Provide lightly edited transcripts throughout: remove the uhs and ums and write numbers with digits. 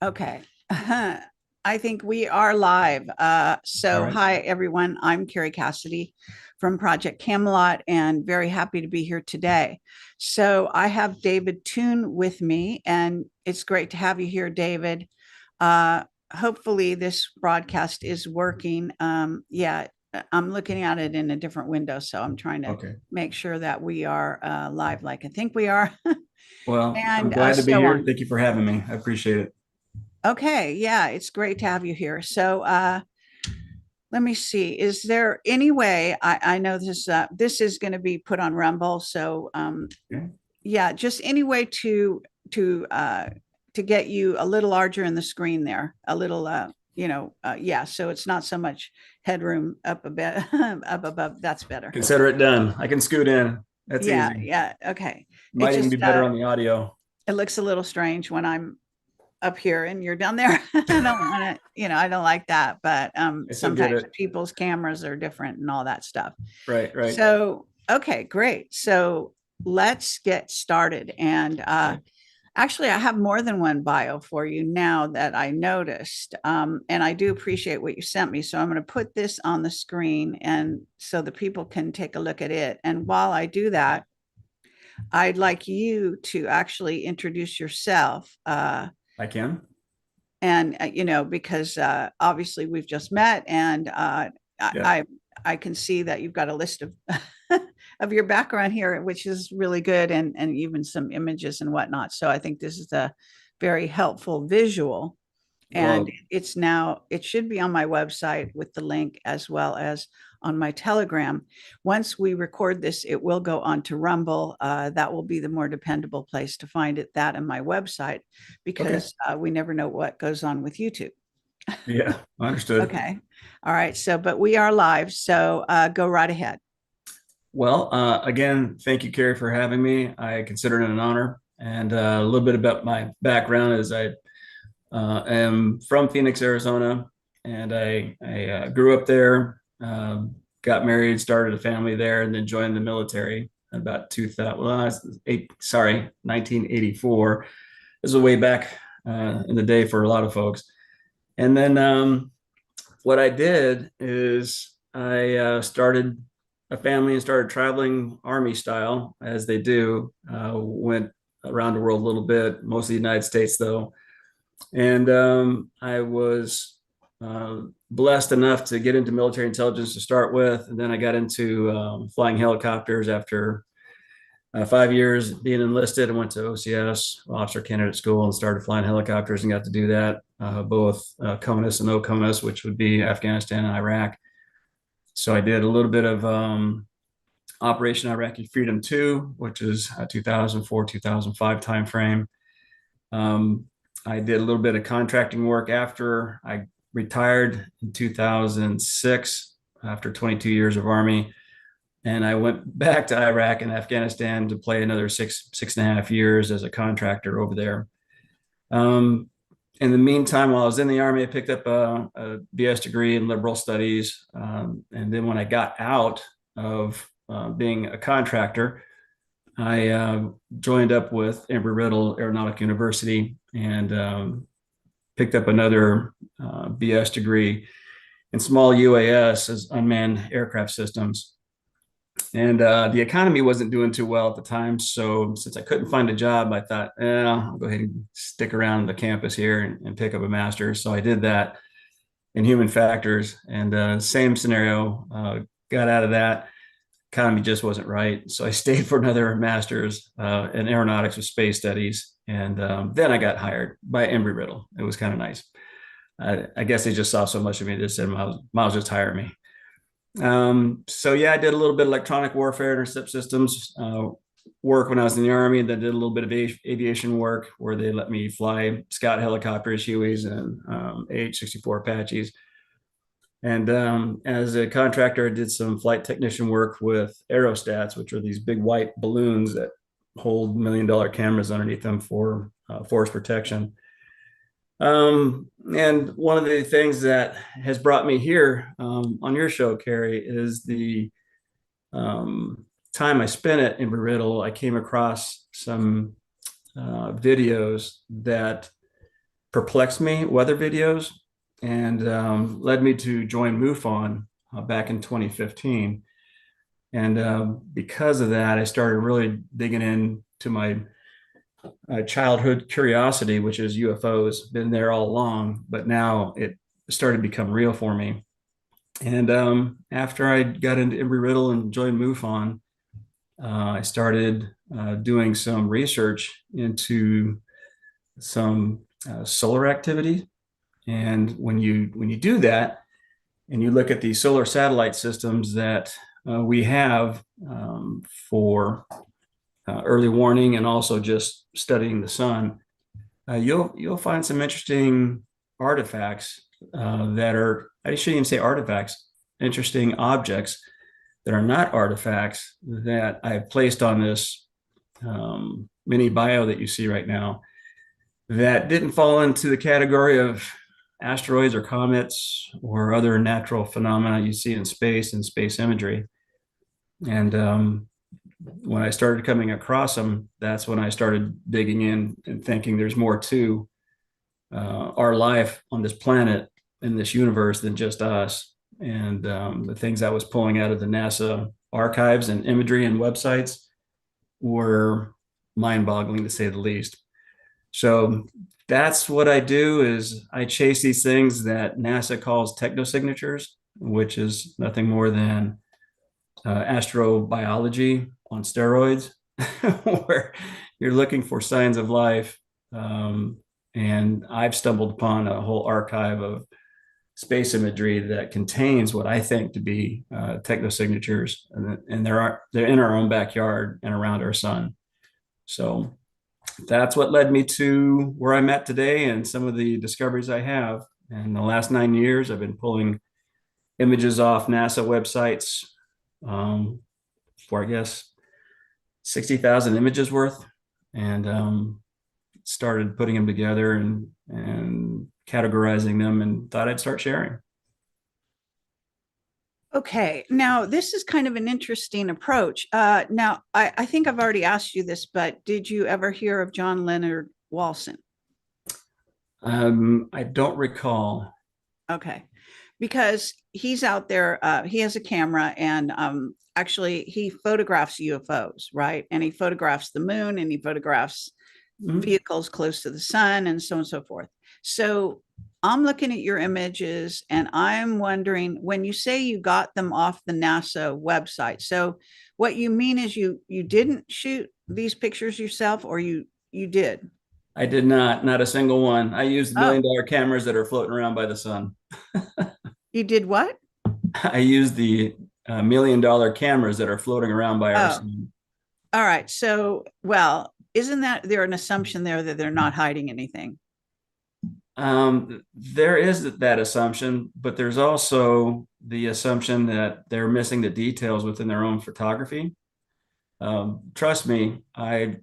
Okay. I think we are live. All So, right. hi, everyone. I'm Carrie Cassidy from Project Camelot and very happy to be here today. So, I have David Toon with me, and it's great to have you here, David. Uh, Hopefully, this broadcast is working. Yeah, I'm looking at it in a different window, so I'm trying to Okay. make sure that we are live like I think we are, Well, I'm and glad to be so here. on. Thank you for having me. I appreciate it. Okay, yeah, it's great to have you here. So, let me see. Is there any way I know this is going to be put on Rumble, so Okay. yeah, just any way to to get you a little larger in the screen there, a little yeah, so it's not so much headroom up a bit up above. That's better. Consider it done. I can scoot in. That's Yeah, easy. yeah, okay. It Might even be just better on the audio. it looks a little strange when I'm up here and you're down there. I don't want to, I don't like that. But I still get sometimes it. people's cameras are different and all that stuff. Right, right. So, okay, great. So let's get started. And Okay. actually, I have more than one bio for you now that I noticed. And I do appreciate what you sent me. So I'm going to put this on the screen and so the people can take a look at it. And while I do that, I'd like you to actually introduce yourself. I can. And because obviously we've just met, and I, Yeah. I I can see that you've got a list of of your background here, which is really good, and even some images and whatnot. So I think this is a very helpful visual, and Well, it should be on my website with the link as well as on my Telegram. Once we record this, it will go on to Rumble. That will be the more dependable place to find it, that and my website, okay. because we never know what goes on with YouTube. Yeah, understood. Okay. All right. So, but we are live. So go right ahead. Well, again, thank you, Carrie, for having me. I consider it an honor. And a little bit about my background is I am from Phoenix, Arizona, and I grew up there, got married, started a family there, and then joined the military in about 2000. Well, I was 1984. This is way back in the day for a lot of folks. And then what I did is I started a family and started traveling Army style, as they do. Went around the world a little bit, mostly the United States, though, and I was blessed enough to get into military intelligence to start with. And then I got into flying helicopters after 5 years being enlisted. I went to OCS, Officer Candidate School, and started flying helicopters and got to do that, both CONUS and OCONUS, which would be Afghanistan and Iraq. So I did a little bit of Operation Iraqi Freedom 2, which is 2004, 2005 timeframe. Um, I did a little bit of contracting work after I retired in 2006 after 22 years of Army. And I went back to Iraq and Afghanistan to play another 6.5 years as a contractor over there. Um, in the meantime, while I was in the Army, I picked up a BS degree in liberal studies. And then when I got out of being a contractor, I joined up with Embry-Riddle Aeronautic University and picked up another BS degree in small UAS as unmanned aircraft systems. And the economy wasn't doing too well at the time. So since I couldn't find a job, I thought, I'll go ahead and stick around the campus here and pick up a master's. So I did that in human factors, and same scenario, got out of that. Economy just wasn't right. So I stayed for another master's in aeronautics with space studies. And then I got hired by Embry Riddle. It was kind of nice. I guess they just saw so much of me, they said, might just hire me. So yeah, I did a little bit of electronic warfare, intercept systems work when I was in the Army. Then did a little bit of aviation work where they let me fly scout helicopters, Hueys, and AH-64 Apaches. And as a contractor, I did some flight technician work with aerostats, which are these big white balloons that hold $1 million cameras underneath them for force protection. And one of the things that has brought me here on your show, Carrie, is the time I spent at Embry-Riddle. I came across some videos that perplexed me, weather videos, and led me to join MUFON back in 2015. And because of that, I started really digging into my childhood curiosity, which is UFOs. Been there all along, but now it started to become real for me. And after I got into Embry-Riddle and joined MUFON, I started doing some research into some solar activity. And when you do that, and you look at the solar satellite systems that we have for early warning and also just studying the sun, you'll find some interesting artifacts that are, I shouldn't even say artifacts, interesting objects that are not artifacts that I've placed on this mini bio that you see right now that didn't fall into the category of asteroids or comets or other natural phenomena you see in space and space imagery. And when I started coming across them, that's when I started digging in and thinking there's more to our life on this planet in this universe than just us. And the things I was pulling out of the NASA archives and imagery and websites were mind-boggling to say the least. So that's what I do is I chase these things that NASA calls technosignatures, which is nothing more than astrobiology on steroids, where you're looking for signs of life. And I've stumbled upon a whole archive of space imagery that contains what I think to be technosignatures, and they're in our own backyard and around our sun. So that's what led me to where I'm at today and some of the discoveries I have. And the last 9 years, I've been pulling images off NASA websites for, I guess, 60,000 images worth, and started putting them together and categorizing them, and thought I'd start sharing. Okay, now this is kind of an interesting approach. Now, I think I've already asked you this, but did you ever hear of John Leonard Walson? I don't recall. Okay, because he's out there, he has a camera and actually he photographs UFOs, right? And he photographs the moon and he photographs vehicles close to the sun and so on and so forth. So I'm looking at your images and I'm wondering when you say you got them off the NASA website. So what you mean is you didn't shoot these pictures yourself or you did? I did not a single one. I used Oh, $1 million cameras that are floating around by the sun. you did what? I used the $1 million cameras that are floating around by our Oh, sun. all right. So, well, isn't that there an assumption there that they're not hiding anything? There is that assumption, but there's also the assumption that they're missing the details within their own photography. Trust me, I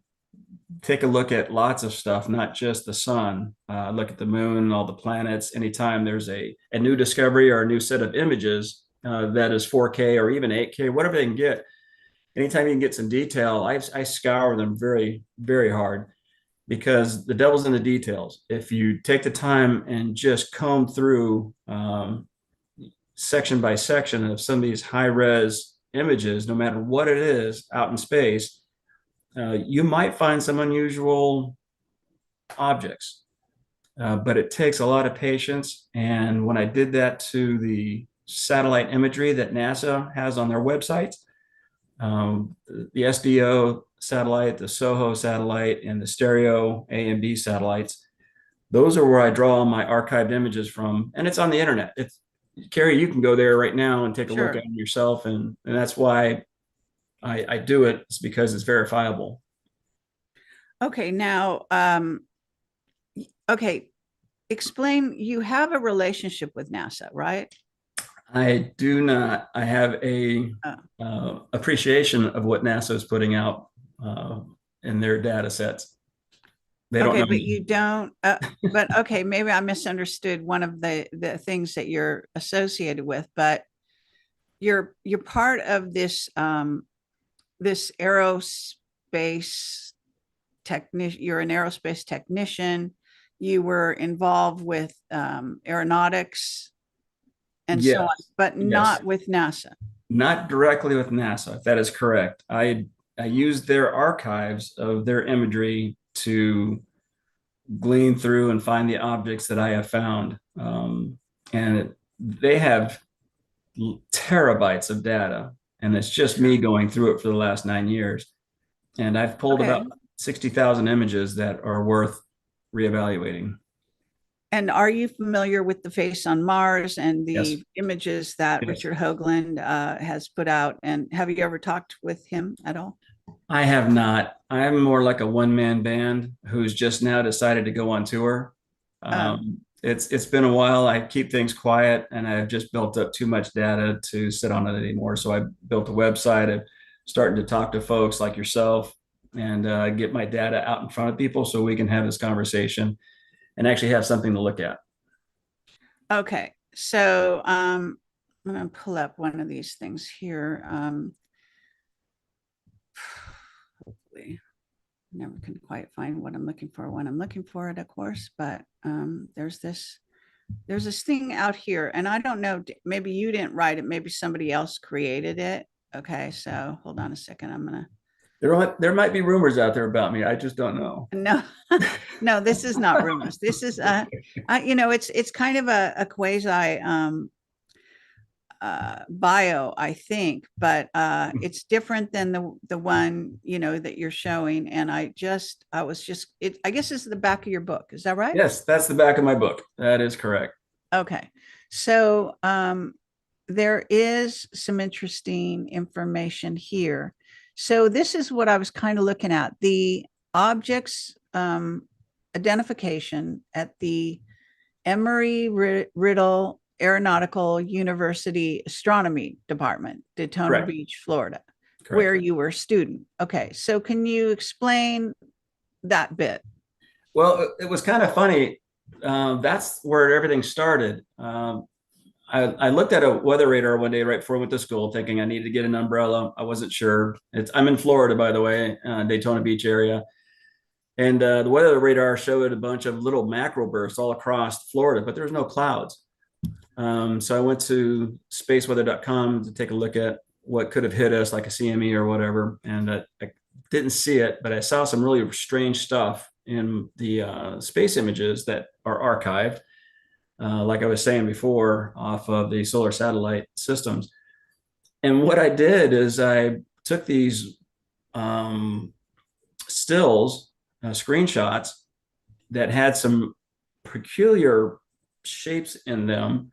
take a look at lots of stuff, not just the sun. Look at the moon, all the planets. Anytime there's a new discovery or a new set of images that is 4K or even 8K, whatever they can get, anytime you can get some detail, I scour them very, very hard because the devil's in the details. If you take the time and just comb through section by section of some of these high res images, no matter what it is out in space, you might find some unusual objects. But it takes a lot of patience. And when I did that to the satellite imagery that NASA has on their websites, the SDO satellite, the SOHO satellite, and the stereo A and B satellites, those are where I draw all my archived images from. And it's on the internet. It's Carrie, you can go there right now and take a look at Sure. it yourself. And that's why I do it. It's because it's verifiable. Okay, now, okay, explain, you have a relationship with NASA, right? I do not. I have a Oh, appreciation of what NASA is putting out in their data sets. They don't okay, know but me. you don't, but okay, maybe I misunderstood one of the things that you're associated with, but you're part of this aerospace technician, you're an aerospace technician, you were involved with aeronautics and so on, Yes, but yes. not with NASA. Not directly with NASA. That is correct. I used their archives of their imagery to glean through and find the objects that I have found. They have terabytes of data, and it's just me going through it for the last 9 years. And I've pulled about Okay. 60,000 images that are worth reevaluating. And are you familiar with the face on Mars and Yes, the images that yes. Richard Hoagland has put out? And have you ever talked with him at all? I have not. I'm more like a one-man band who's just now decided to go on tour. Oh, It's been a while. I keep things quiet, and I've just built up too much data to sit on it anymore. So I built a website. I'm starting to talk to folks like yourself and get my data out in front of people so we can have this conversation and actually have something to look at. okay. So I'm going to pull up one of these things here. Hopefully, never can quite find what I'm looking for when I'm looking for it, of course. But there's this thing out here, and I don't know. Maybe you didn't write it. Maybe somebody else created it. Okay, so hold on a second. I'm gonna There might be rumors out there about me. I just don't know. no, no. This is not rumors. This is it's kind of a quasi bio, I think, but it's different than the one that you're showing. And I was just it. I guess this is the back of your book. Is that right? Yes, that's the back of my book. That is correct. Okay. So there is some interesting information here. So this is what I was kind of looking at. The objects identification at the Emory Riddle Aeronautical University Astronomy Department, Daytona Correct. Beach, Florida, Correct. where you were a student. Okay. So can you explain that bit? Well, it was kind of funny. That's where everything started. I looked at a weather radar one day right before I went to school, thinking I needed to get an umbrella. I wasn't sure. I'm in Florida, by the way, Daytona Beach area, and the weather radar showed a bunch of little macro bursts all across Florida, but there was no clouds. So I went to spaceweather.com to take a look at what could have hit us, like a CME or whatever, and I didn't see it, but I saw some really strange stuff in the space images that are archived, like I was saying before, off of the solar satellite systems. And what I did is I took these um, stills, screenshots that had some peculiar shapes in them.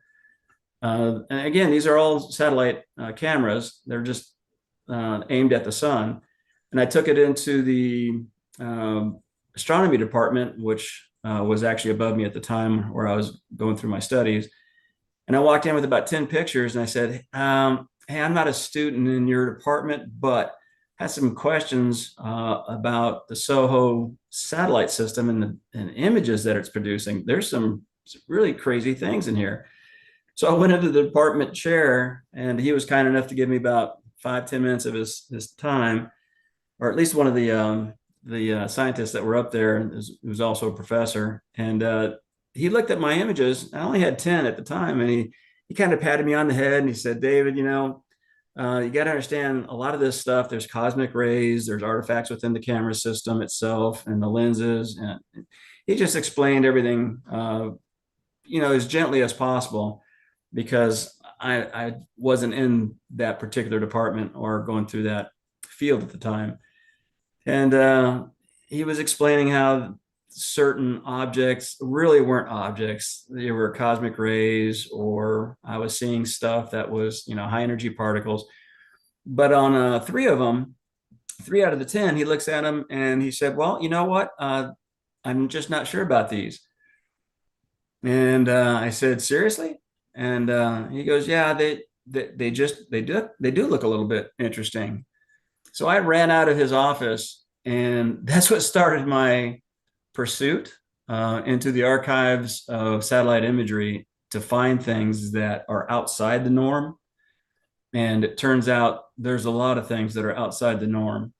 And again, these are all satellite cameras. They're just aimed at the sun. And I took it into the astronomy department, which was actually above me at the time where I was going through my studies. And I walked in with about 10 pictures and I said, hey, I'm not a student in your department, but had some questions about the SOHO satellite system and images that it's producing. There's some really crazy things in here. So I went into the department chair and he was kind enough to give me about 5, 10 minutes of his time, or at least one of the scientists that were up there, who's also a professor. And he looked at my images. I only had 10 at the time. And he kind of patted me on the head and he said, David, you got to understand a lot of this stuff. There's cosmic rays, there's artifacts within the camera system itself and the lenses. And he just explained everything, as gently as possible, because I wasn't in that particular department or going through that field at the time. And he was explaining how certain objects really weren't objects. They were cosmic rays, or I was seeing stuff that was, high energy particles. But on three of them, 3 out of the 10, he looks at them and he said, well, you know what? I'm just not sure about these. And I said, seriously? And he goes, yeah, they do look a little bit interesting. So I ran out of his office, and that's what started my pursuit into the archives of satellite imagery to find things that are outside the norm. And it turns out there's a lot of things that are outside the norm.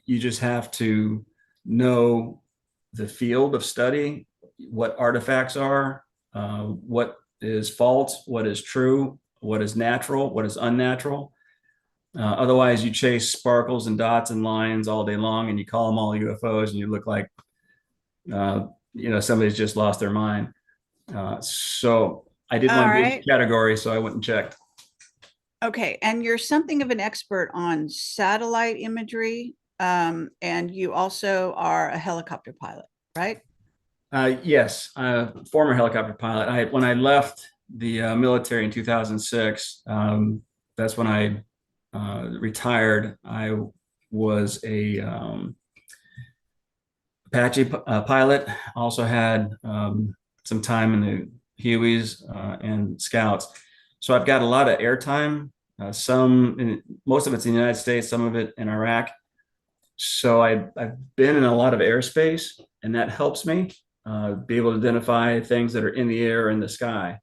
You just have to know the field of study, what artifacts are, what is false, what is true, what is natural, what is unnatural. Otherwise, you chase sparkles and dots and lines all day long, and you call them all UFOs, and you look like somebody's just lost their mind. So I didn't All want to be in right. the category, so I went and checked. Okay. And you're something of an expert on satellite imagery. And you also are a helicopter pilot, right? Yes, former helicopter pilot. When I left the military in 2006, that's when I retired. I was a Apache pilot. Also had some time in the Hueys and Scouts. So I've got a lot of airtime. Most of it's in the United States, some of it in Iraq. So I've been in a lot of airspace, and that helps me be able to identify things that are in the air or in the sky.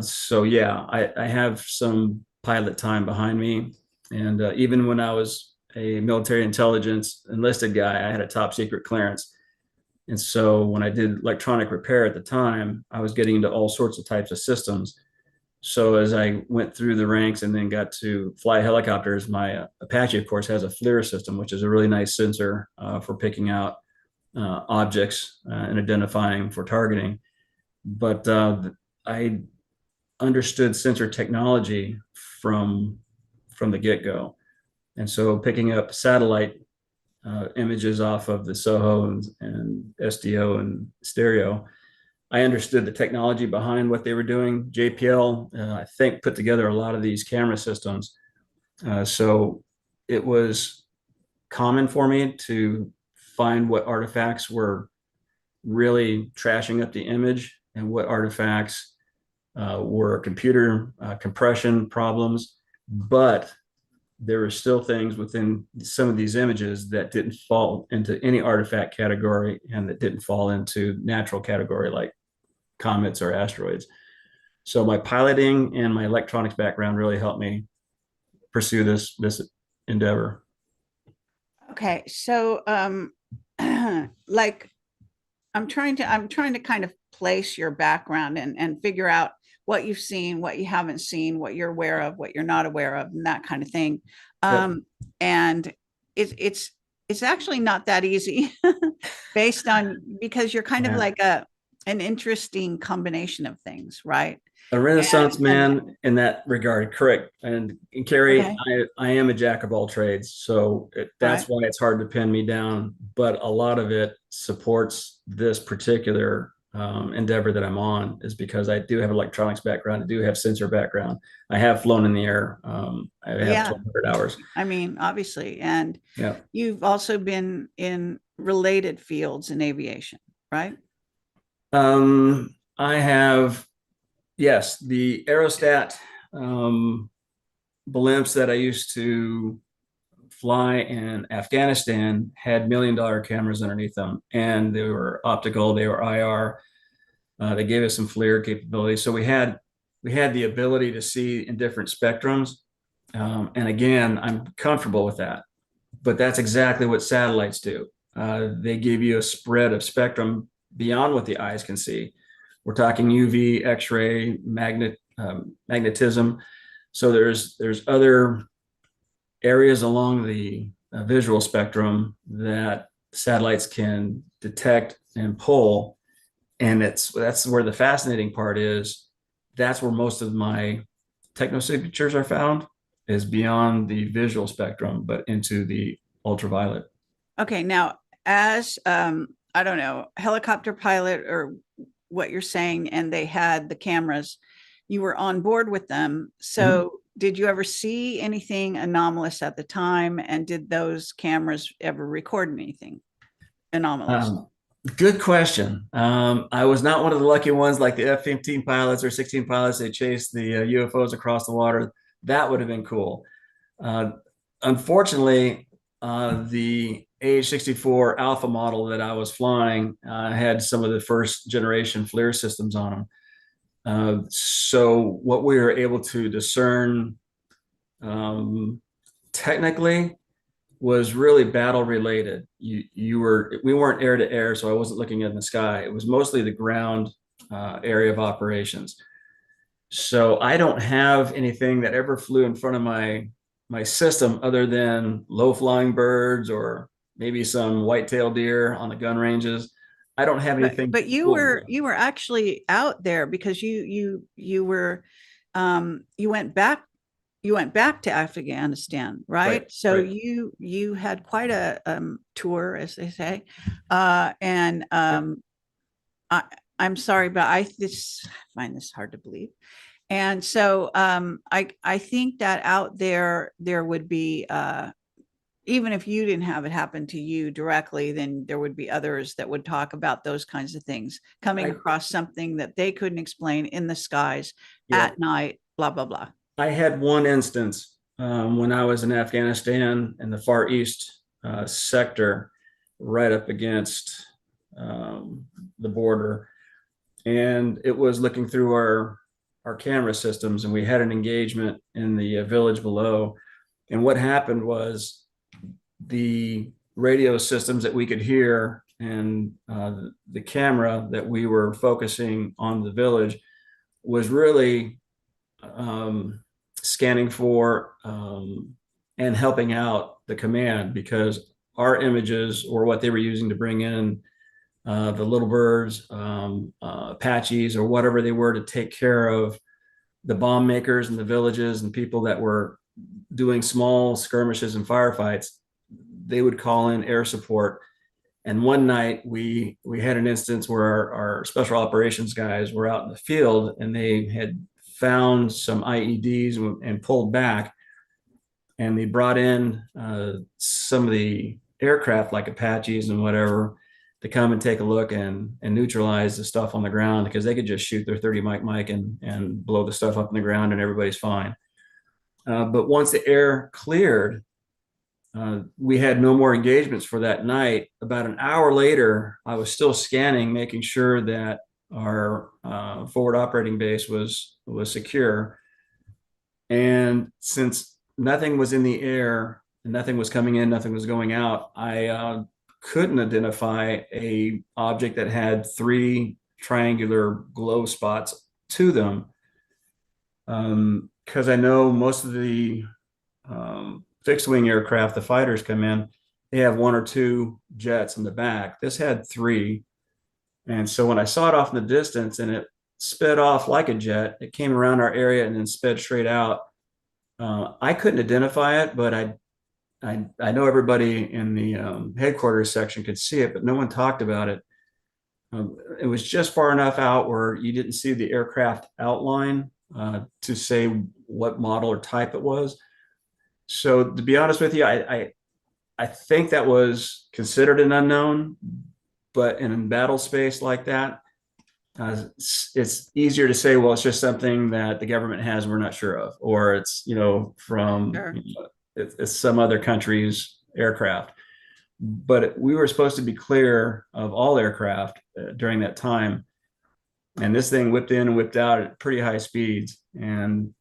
So yeah, I have some pilot time behind me, and even when I was a military intelligence enlisted guy, I had a top secret clearance. And so when I did electronic repair at the time, I was getting into all sorts of types of systems. So as I went through the ranks and then got to fly helicopters, my Apache, of course, has a FLIR system, which is a really nice sensor for picking out objects and identifying for targeting. But I understood sensor technology from the get-go. And so picking up satellite images off of the SOHO and SDO and stereo, I understood the technology behind what they were doing. JPL, I think, put together a lot of these camera systems. So it was common for me to find what artifacts were really trashing up the image and what artifacts were computer compression problems. But there were still things within some of these images that didn't fall into any artifact category and that didn't fall into natural category like comets or asteroids. So my piloting and my electronics background really helped me pursue this endeavor. Okay. So, like I'm trying to kind of place your background and figure out what you've seen, what you haven't seen, what you're aware of, what you're not aware of, and that kind of thing. Yep. And it's actually not that easy based on because you're kind of Yeah. like an interesting combination of things, right? A Renaissance And man in that regard, correct. And Carrie, okay, I am a jack of all trades, so that's right. why it's hard to pin me down. But a lot of it supports this particular endeavor that I'm on, is because I do have an electronics background, I do have sensor background, I have flown in the air, I have Yeah. 1,200 hours. I mean, obviously. And Yeah. you've also been in related fields in aviation, right? I have, yes, the aerostat blimps that I used to fly in Afghanistan had $1 million cameras underneath them, and they were optical, they were IR. They gave us some FLIR capability, so we had the ability to see in different spectrums. And again, I'm comfortable with that, but that's exactly what satellites do. They give you a spread of spectrum beyond what the eyes can see. We're talking UV, X-ray, magnetism. So there's other areas along the visual spectrum that satellites can detect and pull, and that's where the fascinating part is. That's where most of my techno signatures are found, is beyond the visual spectrum, but into the ultraviolet. Okay, now as I don't know, helicopter pilot or what you're saying, and they had the cameras, you were on board with them. Mhm. So did you ever see anything anomalous at the time? And did those cameras ever record anything anomalous? Um, Good question. I was not one of the lucky ones like the F-15 pilots or 16 pilots. They chased the UFOs across the water. That would have been cool. Uh, Unfortunately, the AH-64 Alpha model that I was flying had some of the first generation FLIR systems on them. So what we were able to discern, technically, was really battle related. We weren't air to air, so I wasn't looking in the sky. It was mostly the ground area of operations. So I don't have anything that ever flew in front of my system other than low flying birds or maybe some white-tailed deer on the gun ranges. I don't have anything But cool. you were actually out there because you were you went back to Afghanistan, Right, right? So right. you had quite a tour, as they say, and I, I'm sorry, but I this find this hard to believe. And so I think that out there there would be even if you didn't have it happen to you directly, then there would be others that would talk about those kinds of things, coming I across something that they couldn't explain in the skies yeah. at night, blah blah blah. I had one instance when I was in Afghanistan in the Far East sector, right up against the border, and it was looking through our camera systems, and we had an engagement in the village below. And what happened was the radio systems that we could hear and the camera that we were focusing on the village was really scanning for and helping out the command, because our images or what they were using to bring in the little birds, Apaches, or whatever they were to take care of the bomb makers in the villages and people that were doing small skirmishes and firefights. They would call in air support. And one night we had an instance where our special operations guys were out in the field and they had found some IEDs and pulled back, and they brought in some of the aircraft like Apaches and whatever to come and take a look and neutralize the stuff on the ground, because they could just shoot their 30 mic and blow the stuff up in the ground and everybody's fine. But once the air cleared, we had no more engagements for that night. About an hour later, I was still scanning, making sure that our forward operating base was secure. And since nothing was in the air and nothing was coming in, nothing was going out, I couldn't identify a object that had three triangular glow spots to them, because I know most of the fixed wing aircraft, the fighters come in, they have one or two jets in the back. This had three. And so when I saw it off in the distance and it sped off like a jet, it came around our area and then sped straight out. I couldn't identify it, but I know everybody in the headquarters section could see it, but no one talked about it. It was just far enough out where you didn't see the aircraft outline to say what model or type it was. So to be honest with you, I think that was considered an unknown, but in a battle space like that, it's easier to say, well, it's just something that the government has and we're not sure of, or it's from Sure. it's some other country's aircraft. But we were supposed to be clear of all aircraft during that time, and this thing whipped in and whipped out at pretty high speeds, and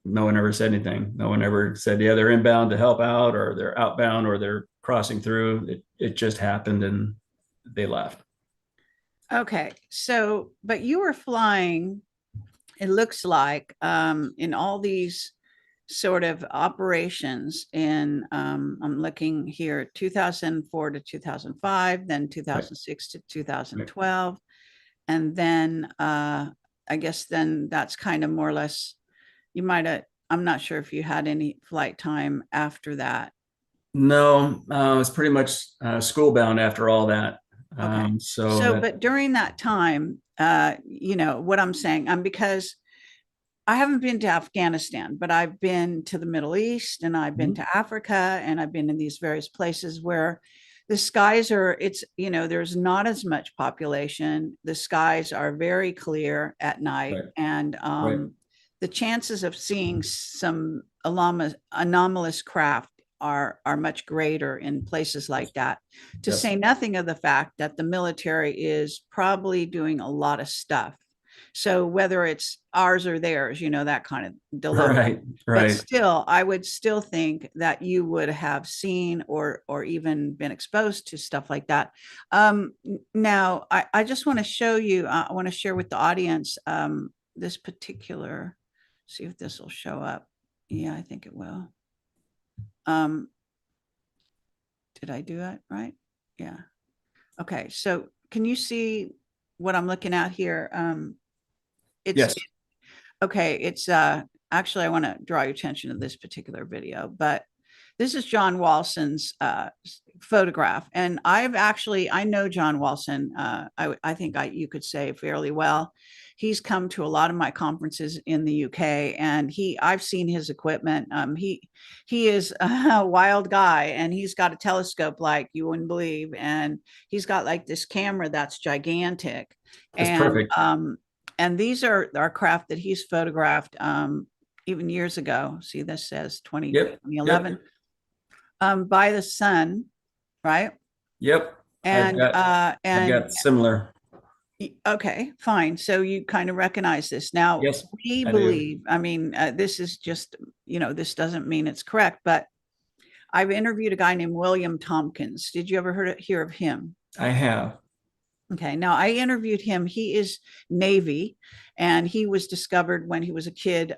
no one ever said anything. No one ever said, yeah, they're inbound to help out, or they're outbound, or they're crossing through. It just happened and they left. Okay. So, but you were flying, it looks like, in all these sort of operations in, I'm looking here, 2004 to 2005, then Right. 2006 to Right. 2012. And then I guess then that's kind of more or less, you might have, I'm not sure if you had any flight time after that. No, it's pretty much school bound after all that. Okay. So So, that but during that time, what I'm saying, because I haven't been to Afghanistan, but I've been to the Middle East and I've been Mhm. to Africa and I've been in these various places where the skies are, there's not as much population. The skies are very clear at night. Right, And right. the chances of seeing some anomalous craft are much greater in places like Yes, that. To yes. say nothing of the fact that the military is probably doing a lot of stuff So whether it's ours or theirs, that kind of dilemma. Right, But right. still, I would still think that you would have seen or even been exposed to stuff like that. Now, I just want to show you, I want to share with the audience this particular, see if this will show up. Yeah, I think it will. Um, did I do it right? Yeah. Okay. So can you see what I'm looking at here? It's Yes, okay. It's actually, I want to draw your attention to this particular video, but this is John Walson's photograph. And I know John Walson. I think you could say fairly well. He's come to a lot of my conferences in the UK, and I've seen his equipment. He is a wild guy, and he's got a telescope like you wouldn't believe, and he's got like this camera that's gigantic, that's and perfect. these are our craft that he's photographed even years ago. See, this says Yep, 2011 yep, by the sun, right? yep. I've And got I've got similar. okay, fine. So you kind of recognize this. Now, Yes, we I do. believe, I mean, this is just, this doesn't mean it's correct, but I've interviewed a guy named William Tompkins. Did you ever hear of him? I have. Okay, now I interviewed him. He is Navy, and he was discovered when he was a kid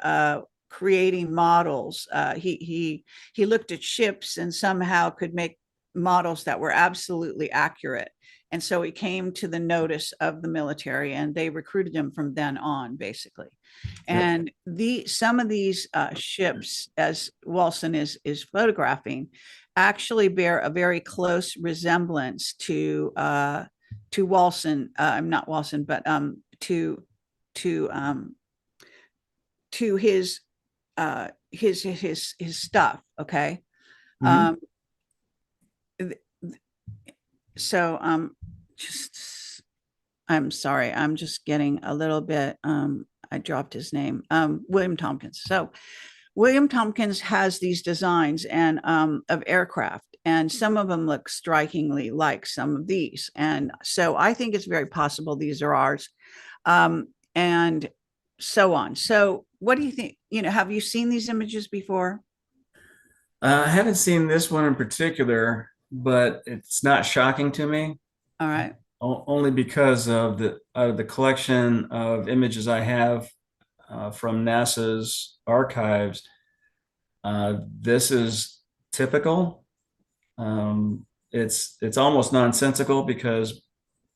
creating models. He looked at ships and somehow could make models that were absolutely accurate. And so he came to the notice of the military, and they recruited him from then on, basically. Yep. And some of these ships, as Walson is photographing, actually bear a very close resemblance to Walson. I'm not Walson, but to to his stuff. Okay. Mhm. Um, so just I'm sorry. I'm just getting a little bit. I dropped his name. William Tompkins. So William Tompkins has these designs and of aircraft, and some of them look strikingly like some of these. And so I think it's very possible these are ours, and so on. So, what do you think? Have you seen these images before? I haven't seen this one in particular, but it's not shocking to me, All right. only because of the collection of images I have from NASA's archives. This is typical. It's almost nonsensical because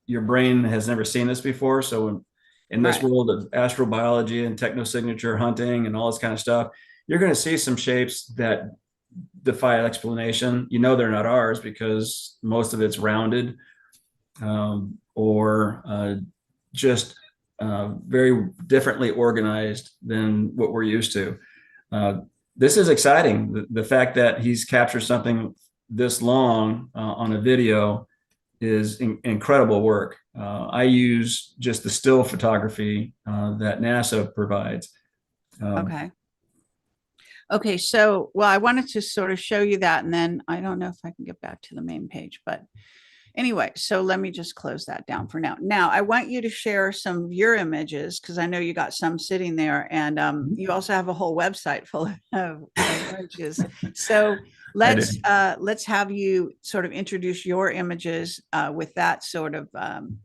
your brain has never seen this before. So in this Right. world of astrobiology and technosignature hunting and all this kind of stuff, you're going to see some shapes that defy explanation. They're not ours because most of it's rounded, or just very differently organized than what we're used to. Uh, this is exciting. The fact that he's captured something this long on a video is incredible work. I use just the still photography that NASA provides. Um, Okay. Okay. So, well, I wanted to sort of show you that, and then I don't know if I can get back to the main page, but anyway, so let me just close that down for now. Now, I want you to share some of your images because I know you got some sitting there, and you also have a whole website full of images. So I do. let's have you sort of introduce your images with that sort of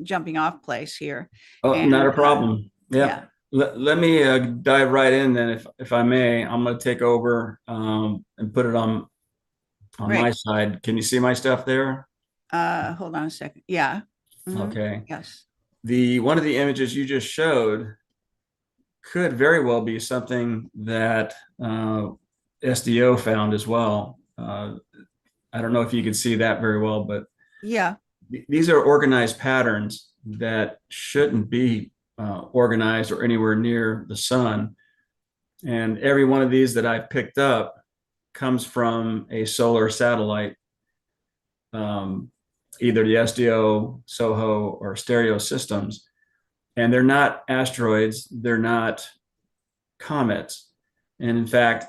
jumping off place here, Oh, not and a problem. Yeah. yeah, Let me dive right in then, if I may. I'm going to take over and put it on my great. side. Can you see my stuff there? Hold on a second. Yeah. Mhm. Okay. Yes. The one of the images you just showed could very well be something that SDO found as well. I don't know if you could see that very well, but Yeah. these are organized patterns that shouldn't be organized or anywhere near the sun. And every one of these that I've picked up comes from a solar satellite, um, either the SDO, SOHO, or stereo systems. And they're not asteroids, they're not comets. And in fact,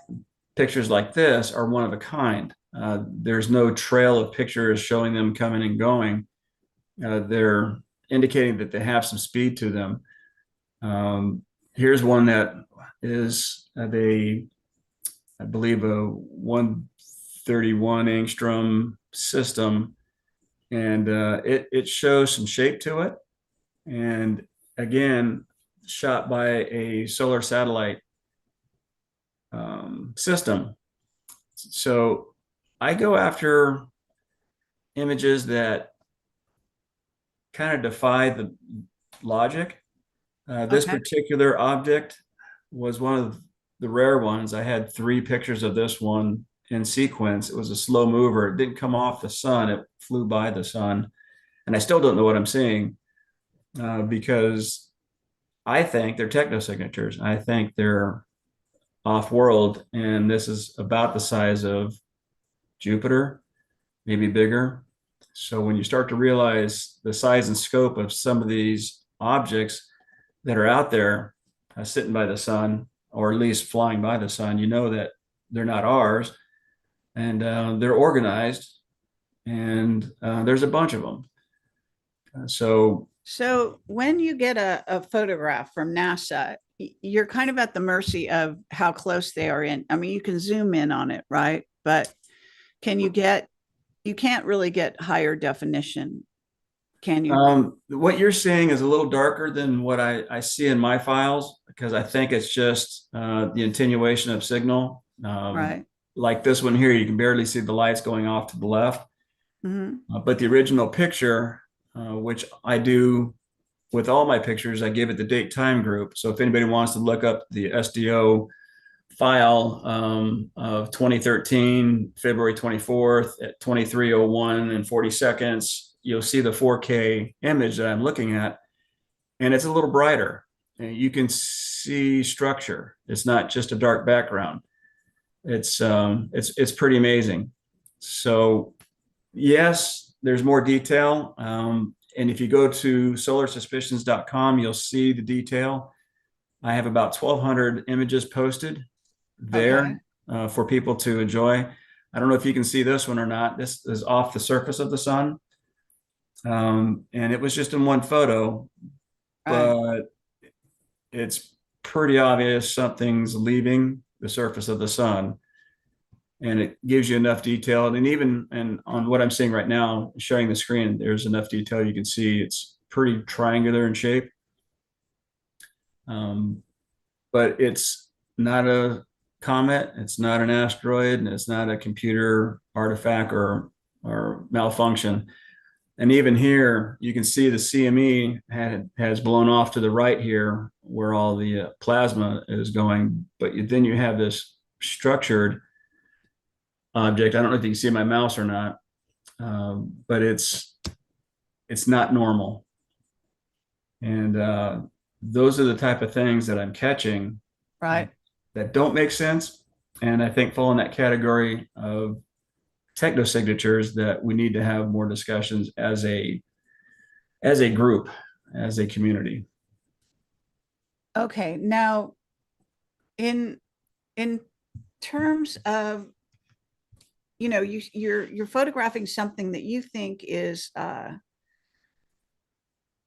pictures like this are one of a kind. There's no trail of pictures showing them coming and going. They're indicating that they have some speed to them. Here's one that is at I believe, a 131 angstrom system, and it shows some shape to it. And again, shot by a solar satellite system. So I go after images that kind of defy the logic. This Okay. particular object was one of the rare ones. I had three pictures of this one in sequence. It was a slow mover. It didn't come off the sun. It flew by the sun. And I still don't know what I'm seeing because I think they're technosignatures. I think they're off world. And this is about the size of Jupiter, maybe bigger. So when you start to realize the size and scope of some of these objects that are out there sitting by the sun, or at least flying by the sun, you know that they're not ours, and they're organized, and there's a bunch of them. So So when you get a photograph from NASA, you're kind of at the mercy of how close they are in. I mean, you can zoom in on it, right? But can you get, you can't really get higher definition, can you? what you're seeing is a little darker than what I see in my files because I think it's just the attenuation of signal. Right. Like this one here, you can barely see the lights going off to the left. Hmm. But the original picture, which I do with all my pictures, I give it the date time group. So if anybody wants to look up the SDO file of 2013, February 24th at 23:01 and 40 seconds, you'll see the 4K image that I'm looking at, and it's a little brighter. And you can see structure. It's not just a dark background. It's pretty amazing. So yes, there's more detail. And if you go to solarsuspicions.com, you'll see the detail. I have about 1,200 images posted Okay. there for people to enjoy. I don't know if you can see this one or not. This is off the surface of the sun. And it was just in one photo, Right. but it's pretty obvious something's leaving the surface of the sun. And it gives you enough detail. And even and on what I'm seeing right now, showing the screen, there's enough detail you can see it's pretty triangular in shape. Um, but it's not a comet, it's not an asteroid, and it's not a computer artifact or malfunction. And even here, you can see the CME has blown off to the right here, where all the plasma is going. But then you have this structured object. I don't know if you can see my mouse or not, but it's not normal. And those are the type of things that I'm catching Right. that don't make sense, and I think fall in that category of technosignatures that we need to have more discussions as a group, as a community. Okay. Now, in in terms of, you're photographing something that you think is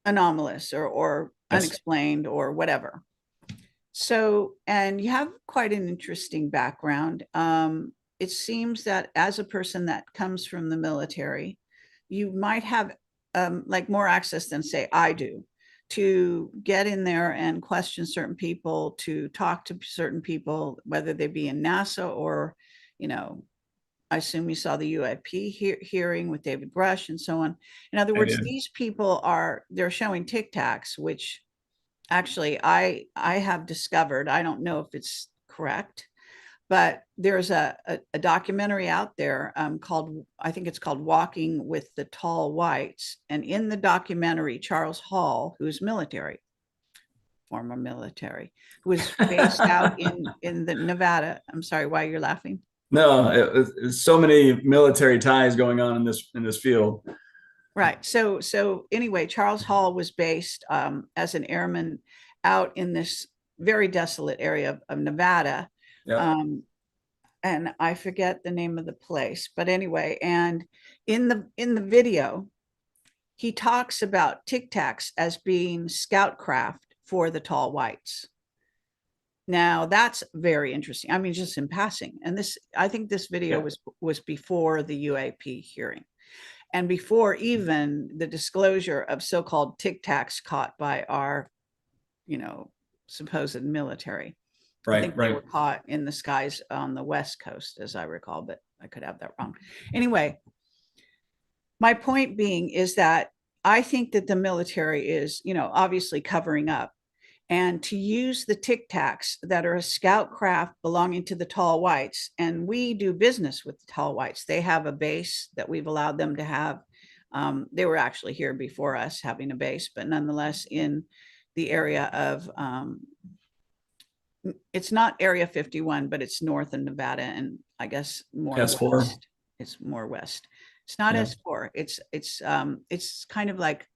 anomalous or Yes. unexplained or whatever. So, and you have quite an interesting background. It seems that as a person that comes from the military, you might have like more access than say I do to get in there and question certain people, to talk to certain people, whether they be in NASA or, you know, I assume you saw the UAP hearing with David Grush and so on. In other I words, did. these people are, they're showing Tic Tacs, which actually I have discovered, I don't know if it's correct, but there's a documentary out there called, I think it's called Walking with the Tall Whites. And in the documentary, Charles Hall, who's military, former military, who was based out in the Nevada. I'm sorry, why you're laughing? No, it's so many military ties going on in this field. Right. So anyway, Charles Hall was based as an airman out in this very desolate area of Nevada. Yep. Um, and I forget the name of the place, but anyway, and in the video, he talks about Tic Tacs as being scout craft for the tall whites. Now that's very interesting. I mean, just in passing. And this, I think this video was before the UAP hearing and before even the disclosure of so-called tic tacs caught by our, supposed military. I think they were caught in the skies on the West Coast, as I recall, but I could have that wrong. Anyway, my point being is that I think that the military is, obviously covering up, and to use the tic tacs that are a scout craft belonging to the tall whites. And we do business with the tall whites. They have a base that we've allowed them to have. They were actually here before us having a base, but nonetheless in the area of, it's not Area 51, but it's north of Nevada and I guess more S4. west. It's more west. It's not S4. It's kind of like,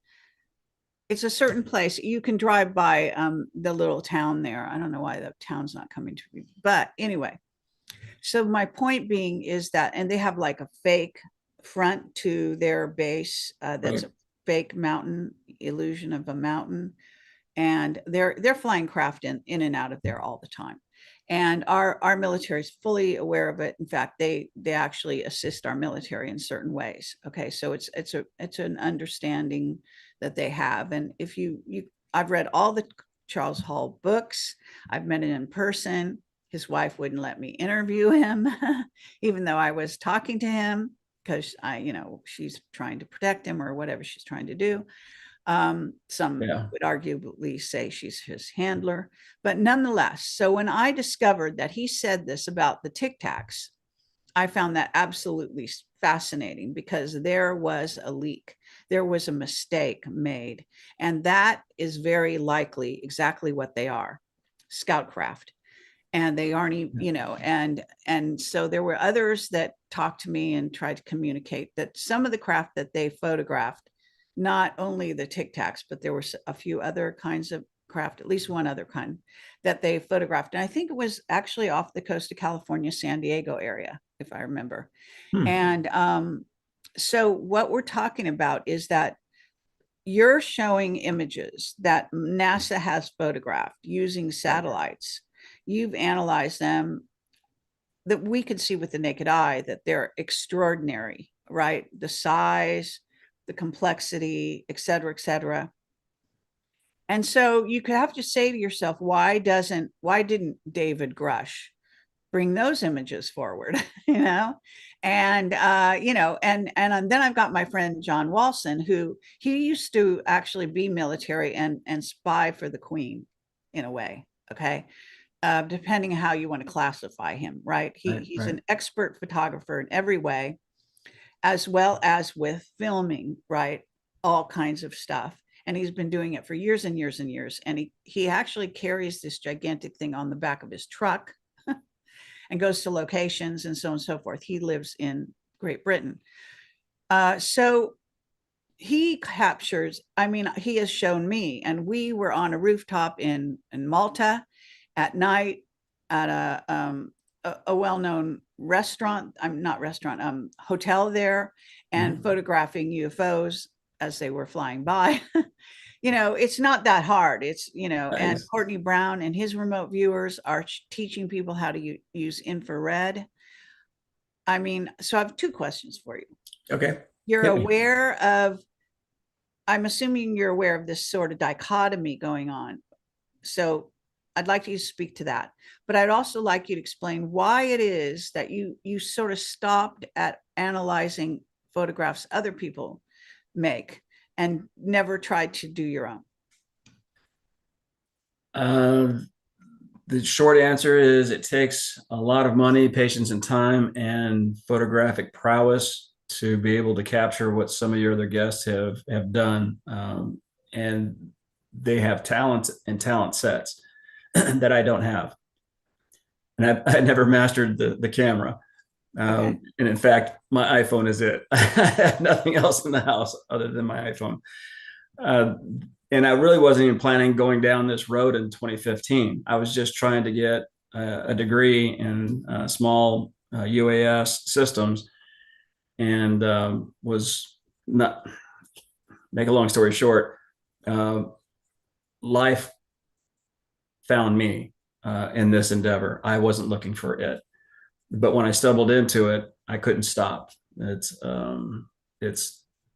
it's a certain place. You can drive by the little town there. I don't know why the town's not coming to me, but anyway. So my point being is that, and they have like a fake front to their base. That's a fake mountain, illusion of a mountain. And they're flying craft in and out of there all the time. And our military is fully aware of it. In fact, they actually assist our military in certain ways. Okay, so it's an understanding that they have. And if I've read all the Charles Hall books. I've met him in person. His wife wouldn't let me interview him, even though I was talking to him because she's trying to protect him or whatever she's trying to do. Some would arguably say she's his handler, but nonetheless. So when I discovered that he said this about the tic tacs, I found that absolutely fascinating because there was a leak. There was a mistake made. And that is very likely exactly what they are, scout craft. And they aren't, and so there were others that talked to me and tried to communicate that some of the craft that they photographed, not only the tic tacs, but there were a few other kinds of craft, at least one other kind that they photographed. And I think it was actually off the coast of California, San Diego area, if I remember. And so what we're talking about is that you're showing images that NASA has photographed using satellites. You've analyzed them that we could see with the naked eye that they're extraordinary, right? The size, the complexity, et cetera, et cetera. And so you could have to say to yourself, why didn't David Grush bring those images forward, And, and then I've got my friend, John Walson, who he used to actually be military and spy for the Queen in a way. Okay. Depending on how you want to classify him, right? He's an expert photographer in every way, as well as with filming, right? All kinds of stuff. And he's been doing it for years and years and years. And he actually carries this gigantic thing on the back of his truck and goes to locations and so on and so forth. He lives in Great Britain. So he captures, he has shown me, and we were on a rooftop in Malta at night at a well-known restaurant, hotel there, and photographing UFOs as they were flying by. It's not that hard. It's, and Courtney Brown and his remote viewers are teaching people how to use infrared. So I have two questions for you. Okay. You're aware of, I'm assuming you're aware of this sort of dichotomy going on. So I'd like you to speak to that, but I'd also like you to explain why it is that you sort of stopped at analyzing photographs other people make and never tried to do your own. The short answer is it takes a lot of money, patience, and time, and photographic prowess to be able to capture what some of your other guests have done. And they have talents and talent sets that I don't have. And I never mastered the camera. And in fact, my iPhone is it. I have nothing else in the house other than my iPhone. And I really wasn't even planning going down this road in 2015. I was just trying to get a degree in small UAS systems, and was not, make a long story short, life found me in this endeavor. I wasn't looking for it, but when I stumbled into it, I couldn't stop. It's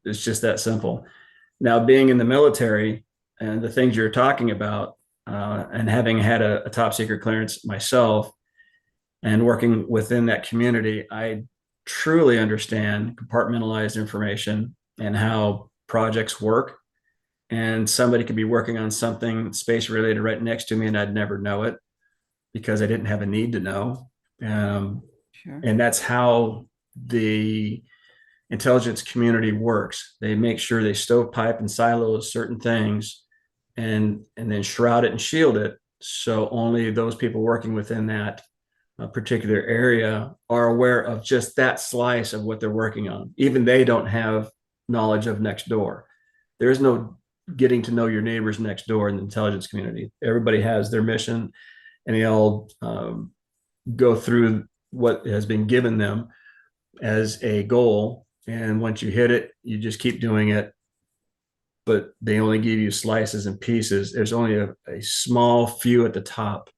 it's just that simple. Now, being in the military and the things you're talking about, and having had a top secret clearance myself and working within that community, I truly understand compartmentalized information and how projects work. And somebody could be working on something space related right next to me, and I'd never know it because I didn't have a need to know. Um, Sure. and that's how the intelligence community works. They make sure they stovepipe and silo certain things and then shroud it and shield it. So only those people working within that particular area are aware of just that slice of what they're working on. Even they don't have knowledge of next door. There is no getting to know your neighbors next door in the intelligence community. Everybody has their mission, and they all go through what has been given them as a goal. And once you hit it, you just keep doing it. But they only give you slices and pieces. There's only a small few at the top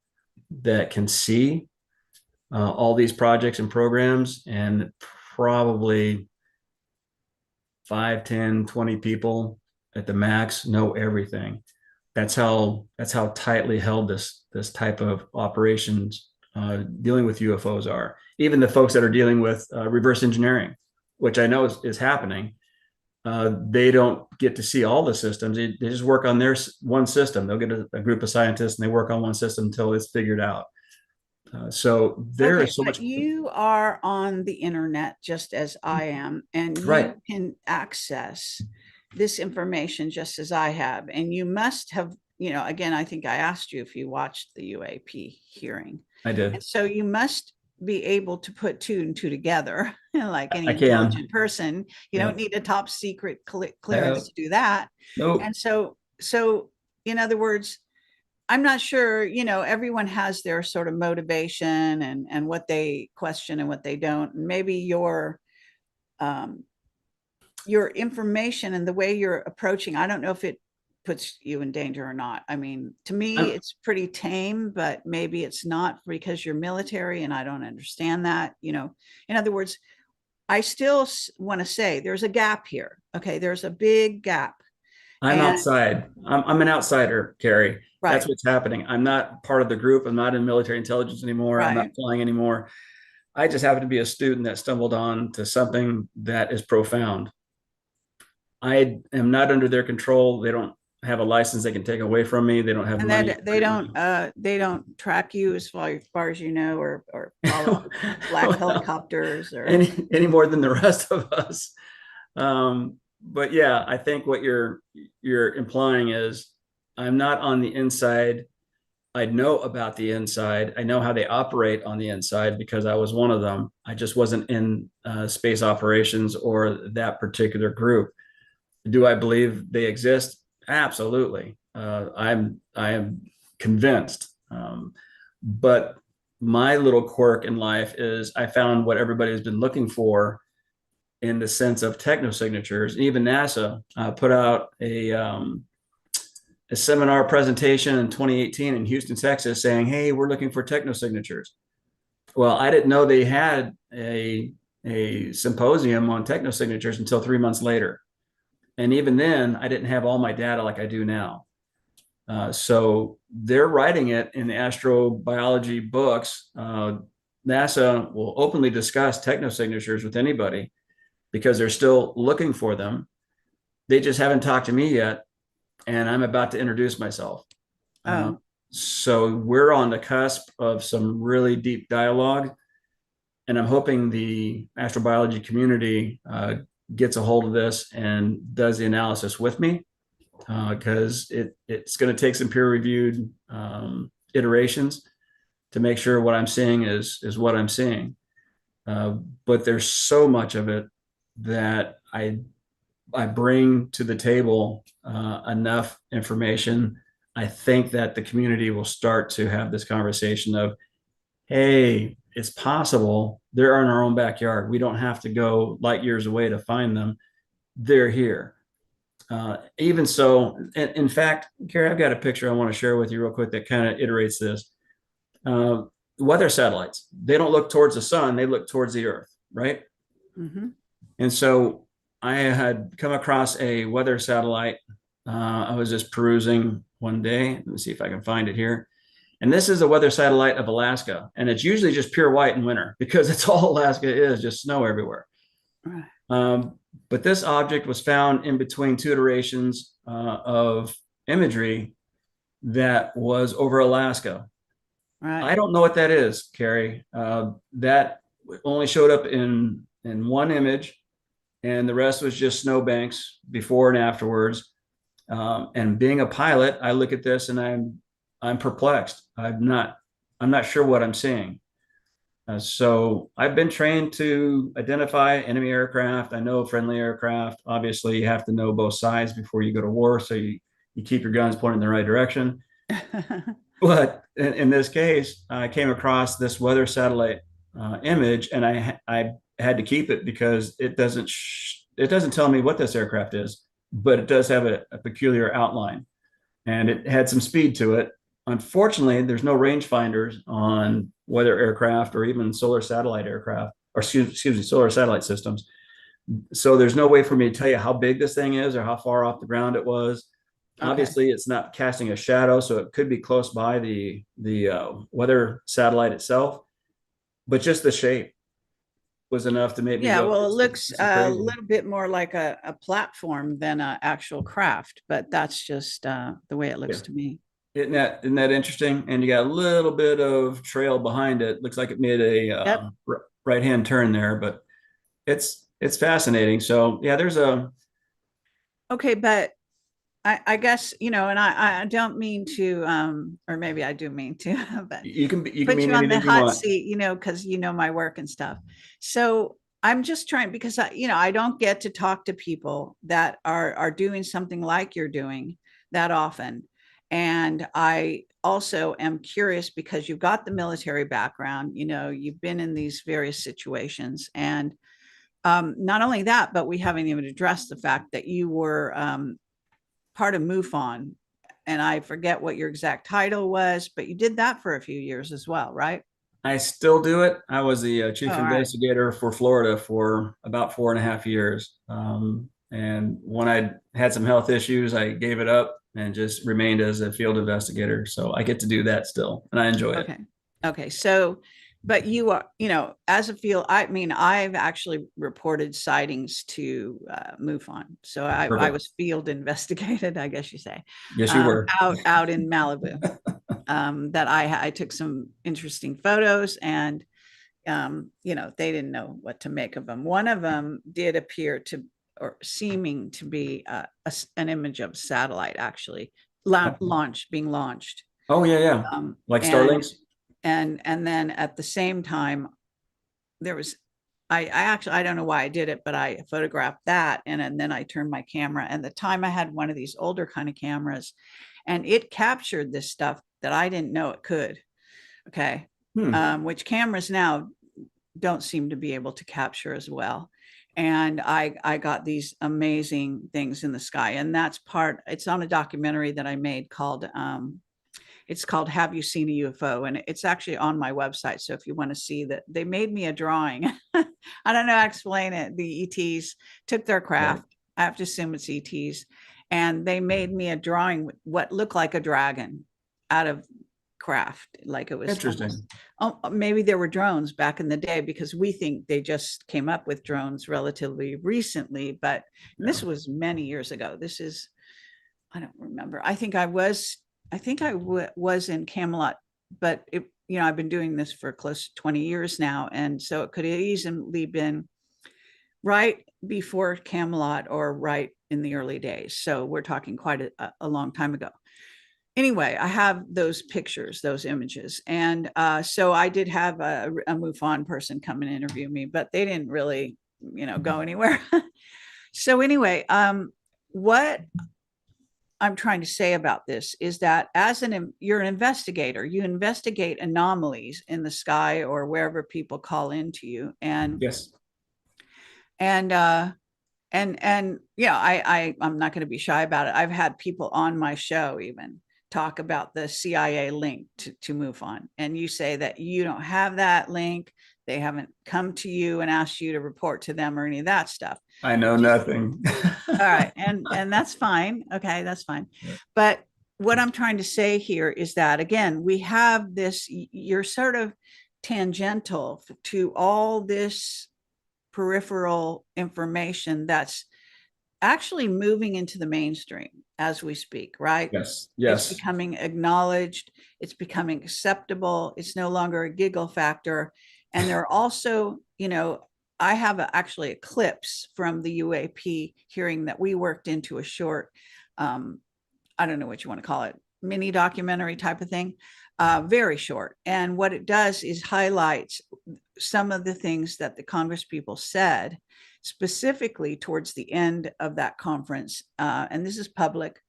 that can see all these projects and programs, and probably 5, 10, 20 people at the max know everything. That's how tightly held this type of operations dealing with UFOs are. Even the folks that are dealing with reverse engineering, which I know is happening, they don't get to see all the systems. They just work on their one system. They'll get a group of scientists and they work on one system until it's figured out. So there Okay, is so but much. you are on the internet just as I am, and you Right. can access this information just as I have. And you must have, again, I think I asked you if you watched the UAP hearing. I And did. so you must be able to put two and two together, like any I can. intelligent person. You don't Yep. need a top secret clearance Yep. to do that. Nope. And so in other words, I'm not sure, everyone has their sort of motivation and what they question and what they don't. And maybe um, your information and the way you're approaching, I don't know if it puts you in danger or not. I mean, to me, I'm, it's pretty tame, but maybe it's not because you're military and I don't understand that. In other words, I still want to say there's a gap here. Okay, there's a big gap. I'm And outside. I'm an outsider, Carrie. That's right, what's happening. I'm not part of the group. I'm not in military intelligence anymore. I'm not right. flying anymore. I just happen to be a student that stumbled on to something that is profound. I am not under their control. They don't have a license they can take away from me. They don't have And money. that they don't track you as far as or follow black Well, helicopters or any more than the rest of us. But yeah, I think what you're implying is I'm not on the inside. I know about the inside. I know how they operate on the inside because I was one of them. I just wasn't in space operations or that particular group. Do I believe they exist? Absolutely. I am convinced. But my little quirk in life is I found what everybody has been looking for in the sense of techno signatures. Even NASA put out a seminar presentation in 2018 in Houston, Texas, saying, "Hey, we're looking for techno signatures." Well, I didn't know they had a symposium on techno signatures until 3 months later. And even then, I didn't have all my data like I do now. So they're writing it in the astrobiology books. NASA will openly discuss technosignatures with anybody because they're still looking for them. They just haven't talked to me yet, and I'm about to introduce myself. Uh, oh so we're on the cusp of some really deep dialogue, and I'm hoping the astrobiology community gets a hold of this and does the analysis with me because it's going to take some peer reviewed iterations to make sure what I'm seeing is what I'm seeing. But there's so much of it that I bring to the table enough information. I think that the community will start to have this conversation of, hey, it's possible they're in our own backyard. We don't have to go light years away to find them. They're here. Even so, in fact, Carrie, I've got a picture I want to share with you real quick that kind of iterates this. Uh, Weather satellites, they don't look towards the sun, they look towards the earth, right? Mm-hmm. And so I had come across a weather satellite. I was just perusing one day. Let me see if I can find it here. And this is a weather satellite of Alaska. And it's usually just pure white in winter because it's all Alaska is, just snow everywhere. Right. But this object was found in between two iterations of imagery that was over Alaska. Right. I don't know what that is, Carrie. That only showed up in one image, and the rest was just snowbanks before and afterwards. And being a pilot, I look at this and I'm perplexed. I'm not sure what I'm seeing. So I've been trained to identify enemy aircraft. I know friendly aircraft. Obviously, you have to know both sides before you go to war, so you keep your guns pointed in the right direction. But in this case, I came across this weather satellite image, and I had to keep it because it doesn't tell me what this aircraft is, but it does have a peculiar outline, and it had some speed to it. Unfortunately, there's no rangefinders on weather aircraft or even solar satellite aircraft, or excuse me, solar satellite systems. So there's no way for me to tell you how big this thing is or how far off the ground it was. Okay. Obviously, it's not casting a shadow, so it could be close by the weather satellite itself. But just the shape was enough to make me Yeah, go, well, it "This is looks this is a crazy." little bit more like a platform than an actual craft, but that's just the way it looks Yeah, to me. isn't that interesting? And you got a little bit of trail behind it. Looks like it made a Yep. right hand turn there, but it's fascinating. So yeah, there's a Okay, but I guess, and I don't mean to, or maybe I do mean to, but you can put mean you on the anything you hot want. seat, because my work and stuff. So I'm just trying because I don't get to talk to people that are doing something like you're doing that often. And I also am curious because you've got the military background, you've been in these various situations. And not only that, but we haven't even addressed the fact that you were part of MUFON. And I forget what your exact title was, but you did that for a few years as well, right? I still do it. I was the Oh, chief all right. investigator for Florida for about 4.5 years. And when I had some health issues, I gave it up and just remained as a field investigator. So I get to do that still, and I enjoy it. Okay. Okay. So, but you are, as a field, I mean, I've actually reported sightings to MUFON. So I Perfect. was field investigated, I guess you say, Yes, you were. out in Malibu. That I took some interesting photos and they didn't know what to make of them. One of them did appear to, or seeming to be an image of satellite actually being launched. Oh yeah, yeah. Um, Like and Starlinks. and then at the same time, there was I actually I don't know why I did it, but I photographed that and then I turned my camera. And the time I had one of these older kind of cameras, and it captured this stuff that I didn't know it could. Okay. Hmm. Which cameras now don't seem to be able to capture as well. And I got these amazing things in the sky. And it's on a documentary that I made called it's called Have You Seen a UFO? And it's actually on my website. So if you want to see that, they made me a drawing. I don't know how to explain it. The ETs took their Right. craft. I have to assume it's ETs. And they made me a drawing with what looked like a dragon out of craft. Like it was almost, Interesting. oh, maybe there were drones back in the day because we think they just came up with drones relatively recently. But Yeah. this was many years ago. I don't remember. I think was in Camelot, but I've been doing this for close to 20 years now. And so it could have easily been right before Camelot or right in the early days. So we're talking quite a long time ago. Anyway, I have those pictures, those images. And so I did have a MUFON person come and interview me, but they didn't really, go anywhere. So anyway, what I'm trying to say about this is that you're an investigator, you investigate anomalies in the sky or wherever people call into you, and Yes. and And yeah, I'm not going to be shy about it. I've had people on my show even talk about the CIA link to move on, and you say that you don't have that link. They haven't come to you and asked you to report to them or any of that stuff. I know Just nothing. all right, and that's fine. Okay, that's fine. Yeah. But what I'm trying to say here is that again, we have this. You're sort of tangential to all this peripheral information that's actually moving into the mainstream as we speak, right? Yes, It's yes, becoming acknowledged, it's becoming acceptable, it's no longer a giggle factor. And there are also, I have actually a clips from the UAP hearing that we worked into a short, um, I don't know what you want to call it, mini documentary type of thing, very short. And what it does is highlights some of the things that the Congress people said, specifically towards the end of that conference. And this is public.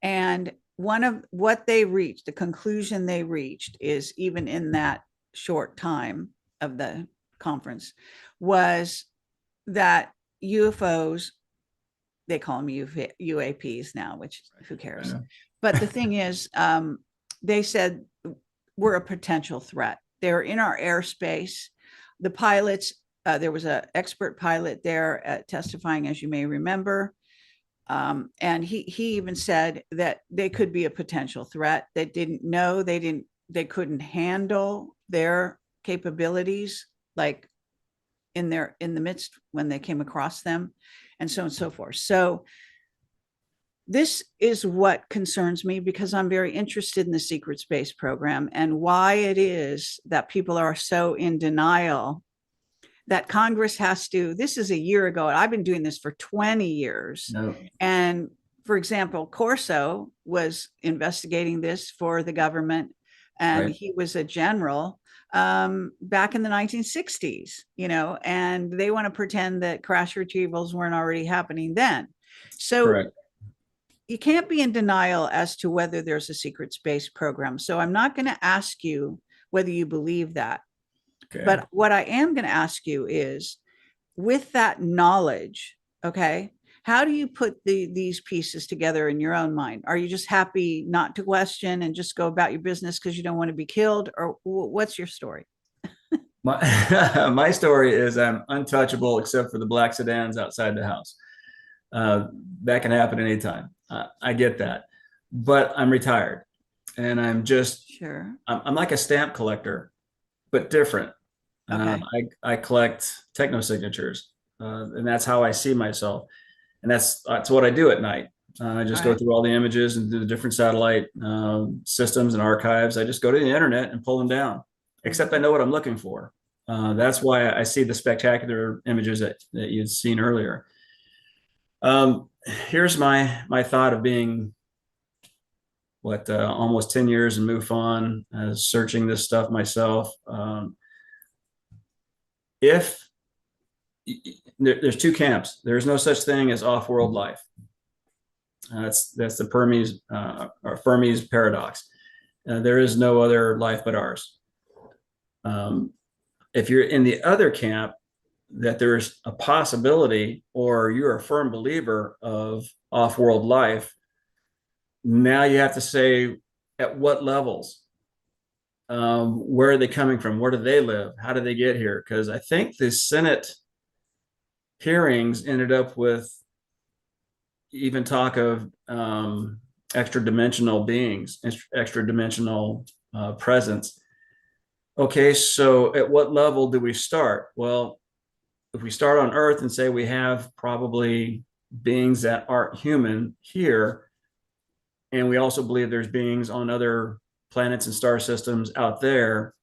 And one of what they reached, the conclusion they reached, is even in that short time of the conference, was that UFOs, they call them UAPs now, which who cares? But the thing is, they said we're a potential threat. They're in our airspace. The pilots, there was an expert pilot there testifying, as you may remember. And he even said that they could be a potential threat. They didn't know, they couldn't handle their capabilities, like in the midst when they came across them, and so on and so forth. So this is what concerns me because I'm very interested in the secret space program and why it is that people are so in denial that Congress has to. This is a year ago. I've been doing this for 20 years. no, And for example, Corso was investigating this for the government, and right, he was a general back in the 1960s, and they want to pretend that crash retrievals weren't already happening then. So correct. you can't be in denial as to whether there's a secret space program. So I'm not going to ask you whether you believe that. Okay. But what I am going to ask you is, with that knowledge, okay, how do you put these pieces together in your own mind? Are you just happy not to question and just go about your business because you don't want to be killed? Or what's your story? My story is I'm untouchable except for the black sedans outside the house. Uh, that can happen anytime. I get that, but I'm retired, and Sure. I'm like a stamp collector, but different. Okay. I collect techno signatures, and that's how I see myself, and that's what I do at night. I All just go right. through all the images and do the different satellite systems and archives. I just go to the internet and pull them down, except I know what I'm looking for. That's why I see the spectacular images that you'd seen earlier. Here's my thought of being almost 10 years in MUFON, searching this stuff myself. If there's two camps, there's no such thing as off-world life. That's the Fermi's paradox. There is no other life but ours. If you're in the other camp, that there's a possibility, or you're a firm believer of off-world life, now you have to say at what levels, where are they coming from, where do they live, how do they get here? Because I think the Senate hearings ended up with even talk of extra dimensional beings, extra dimensional presence. Okay, so at what level do we start? Well, if we start on Earth and say we have probably beings that aren't human here, and we also believe there's beings on other planets and star systems out there,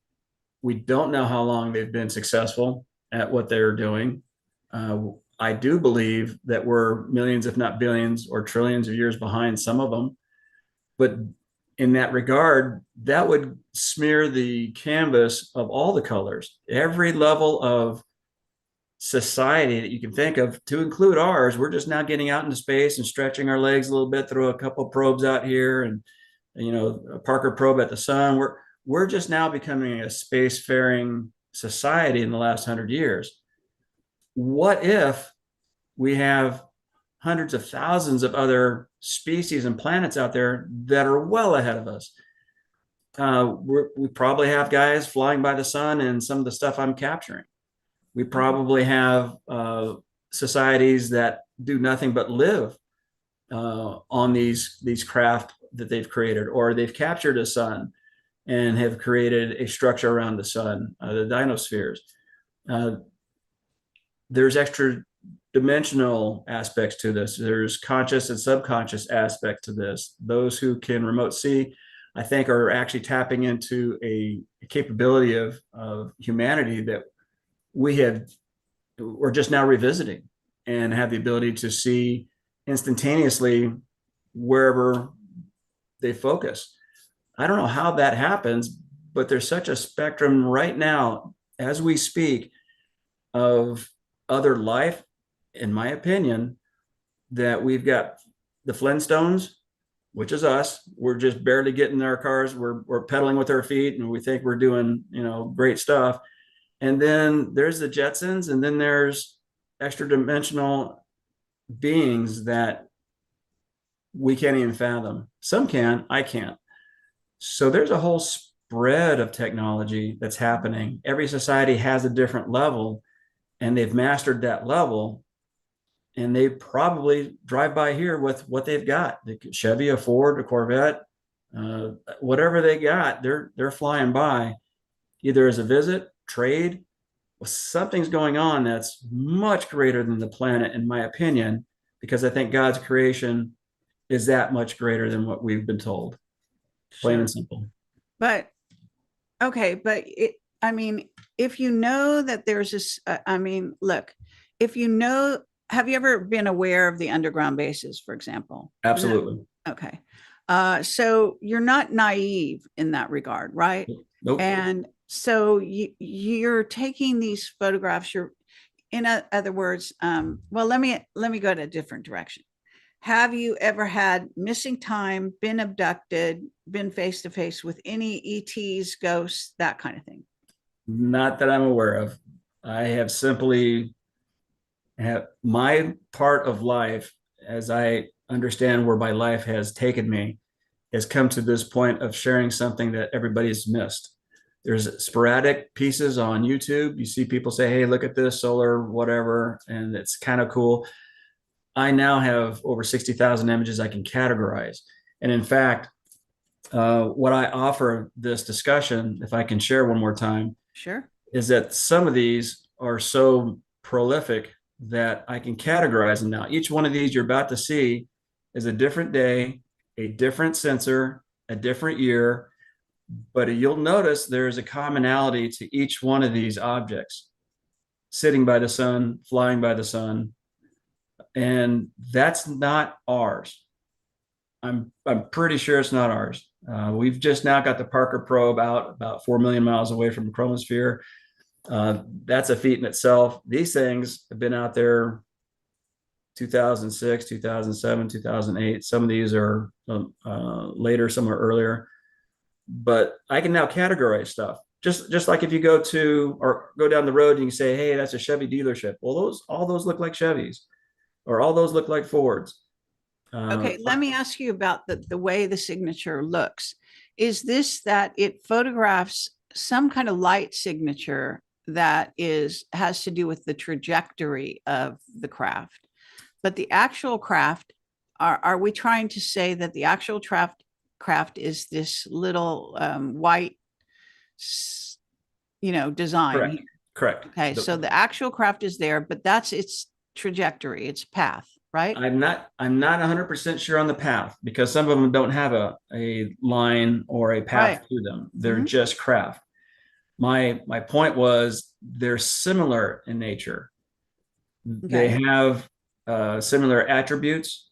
we don't know how long they've been successful at what they're doing. I do believe that we're millions, if not billions or trillions of years behind some of them. But in that regard, that would smear the canvas of all the colors. Every level of society that you can think of, to include ours, we're just now getting out into space and stretching our legs a little bit, throw a couple of probes out here, and a Parker probe at the sun. We're just now becoming a spacefaring society in the last 100 years. What if we have hundreds of thousands of other species and planets out there that are well ahead of us. We probably have guys flying by the sun and some of the stuff I'm capturing. We probably have societies that do nothing but live on these craft that they've created, or they've captured a sun and have created a structure around the sun, the dinospheres. There's extra dimensional aspects to this. There's conscious and subconscious aspect to this. Those who can remote see, I think, are actually tapping into a capability of humanity that we're just now revisiting, and have the ability to see instantaneously wherever they focus. I don't know how that happens, but there's such a spectrum right now as we speak of other life, in my opinion, that we've got the Flintstones, which is us. We're just barely getting in our cars. We're pedaling with our feet and we think we're doing, great stuff. And then there's the Jetsons, and then there's extra dimensional beings that we can't even fathom. Some can, I can't. So there's a whole spread of technology that's happening. Every society has a different level, and they've mastered that level, and they probably drive by here with what they've got. The Chevy, a Ford, a Corvette, whatever they got, they're flying by either as a visit, trade. Something's going on that's much greater than the planet, in my opinion, because I think God's creation is that much greater than what we've been told. Plain and simple. But okay, but if you know that there's this, look, have you ever been aware of the underground bases, for example? Absolutely. Okay. So you're not naive in that regard, right? Nope. And so you're taking these photographs. In other words, well, let me go to a different direction. Have you ever had missing time, been abducted, been face to face with any ETs, ghosts, that kind of thing? Not that I'm aware of. I have simply have my part of life, as I understand where my life has taken me, has come to this point of sharing something that everybody's missed. There's sporadic pieces on YouTube. You see people say, hey, look at this solar, whatever, and it's kind of cool. I now have over 60,000 images I can categorize. And in fact, what I offer this discussion, if I can share one more time, Sure, is that some of these are so prolific that I can categorize them now. Each one of these you're about to see is a different day, a different sensor, a different year, but you'll notice there's a commonality to each one of these objects: sitting by the sun, flying by the sun, and that's not ours. I'm pretty sure it's not ours. We've just now got the Parker probe out about 4 million miles away from the chromosphere. That's a feat in itself. These things have been out there 2006, 2007, 2008. Some of these are later, some are earlier. But I can now categorize stuff. Just like if you go down the road and you say, hey, that's a Chevy dealership. Well, all those look like Chevys, or all those look like Fords. okay, let me ask you about the way the signature looks. Is this that it photographs some kind of light signature that has to do with the trajectory of the craft, but the actual craft, are we trying to say that the actual craft is this little white design Correct. here? Correct. Okay, so the actual craft is there, but that's its trajectory, its path, right? I'm not 100% sure on the path, because some of them don't have a line or a path Right. to them. They're just craft. My point was they're similar in nature. They Okay. have similar attributes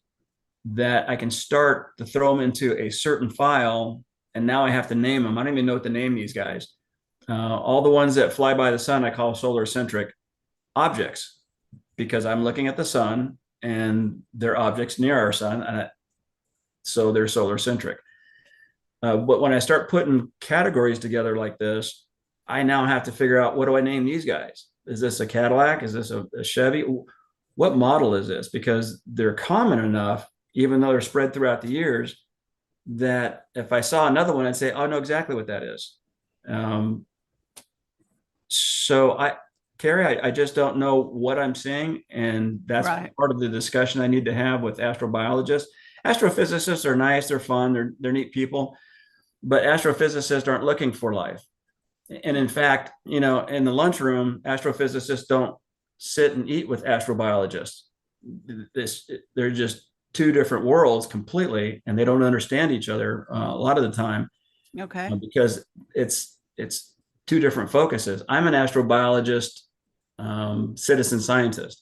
that I can start to throw them into a certain file, and now I have to name them. I don't even know what to name these guys. All the ones that fly by the sun I call solar centric objects, because I'm looking at the sun and they're objects near our sun, so they're solar centric. But when I start putting categories together like this, I now have to figure out, what do I name these guys? Is this a Cadillac? Is this a Chevy? what model is this? Because they're common enough, even though they're spread throughout the years, that if I saw another one, I'd say, oh, I know exactly what that is. Um, so I, Carrie, I just don't know what I'm seeing. And that's Right. part of the discussion I need to have with astrobiologists. Astrophysicists are nice, they're fun, they're neat people, but astrophysicists aren't looking for life. And in fact, in the lunchroom, astrophysicists don't sit and eat with astrobiologists. They're just two different worlds completely, and they don't understand each other a lot of the time Okay. because it's two different focuses. I'm an astrobiologist, citizen scientist.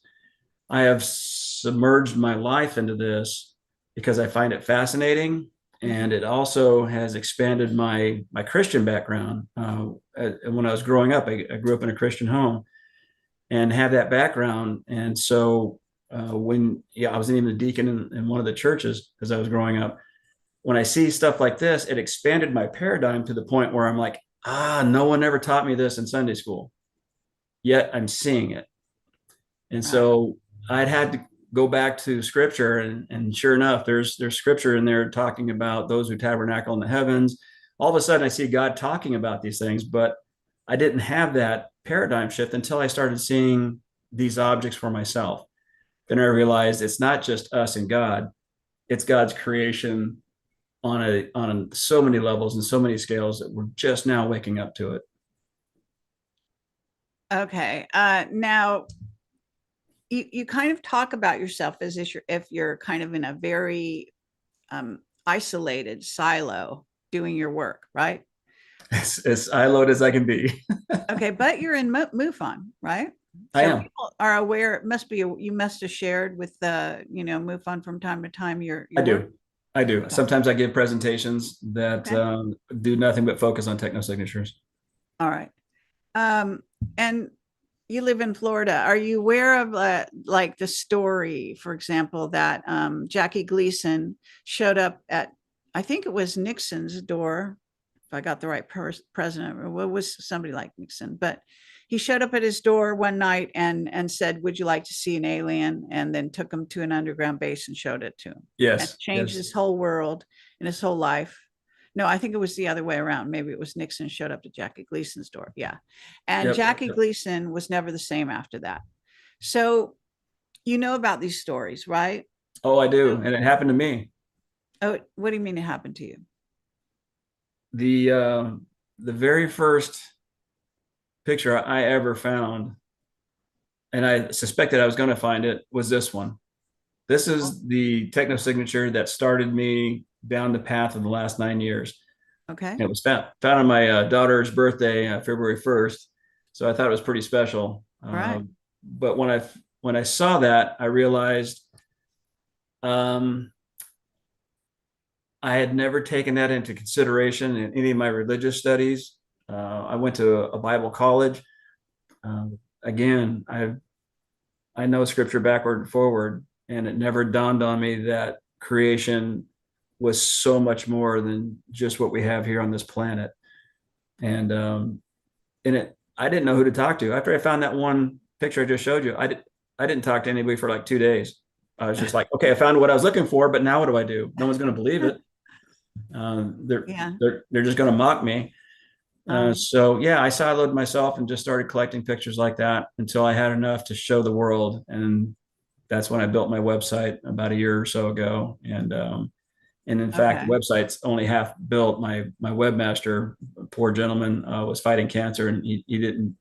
I have submerged my life into this because I find it fascinating, Mm-hmm. and it also has expanded my Christian background. When I was growing up, I grew up in a Christian home and have that background, and so I was even a deacon in one of the churches as I was growing up. When I see stuff like this, it expanded my paradigm to the point where I'm like, no one ever taught me this in Sunday school, yet I'm seeing it. And Right. so I'd had to go back to scripture, and sure enough, there's scripture in there talking about those who tabernacle in the heavens. All of a sudden, I see God talking about these things, but I didn't have that paradigm shift until I started seeing these objects for myself. Then I realized it's not just us and God; it's God's creation on so many levels and so many scales that we're just now waking up to it. Okay. Now you kind of talk about yourself as if you're kind of in a very isolated silo doing your work, right? As siloed as I can be. Okay, but you're in MUFON, right? I So am. people are aware. It must be you must have shared with the MUFON from time to time I your work. do. I do. Okay. Sometimes I give presentations that Okay. do nothing but focus on techno signatures. All right. Um, and you live in Florida. Are you aware of like the story, for example, that Jackie Gleason showed up at, I think it was Nixon's door, if I got the right president, or it was somebody like Nixon, but he showed up at his door one night and said, "Would you like to see an alien?" And then took him to an underground base and showed it to him, and Yes. changed Yes. his whole world and his whole life. No, I think it was the other way around. Maybe it was Nixon showed up to Jackie Gleason's door. Yeah. And Yep. Jackie Gleason was never the same after that. So you know about these stories, right? Oh, I do. And it happened to me. Oh, what do you mean it happened to you? The uh, the very first picture I ever found, and I suspected I was going to find it, was this one. This Oh, is the techno signature that started me down the path of the last 9 years. okay. It was found on my daughter's birthday, February 1st. So I thought it was pretty special. Right. But when I saw that, I realized um, I had never taken that into consideration in any of my religious studies. I went to a Bible college. Again, I know scripture backward and forward, and it never dawned on me that creation was so much more than just what we have here on this planet. And I didn't know who to talk to. After I found that one picture I just showed you, I didn't talk to anybody for like 2 days. I was just like, okay, I found what I was looking for, but now what do I do? No one's going to believe it. They're Yeah. they're just going to mock me. Um, So yeah, I siloed myself and just started collecting pictures like that until I had enough to show the world, and that's when I built my website about a year or so ago. And in fact, the okay. website's only half built. My webmaster, poor gentleman, was fighting cancer, and he didn't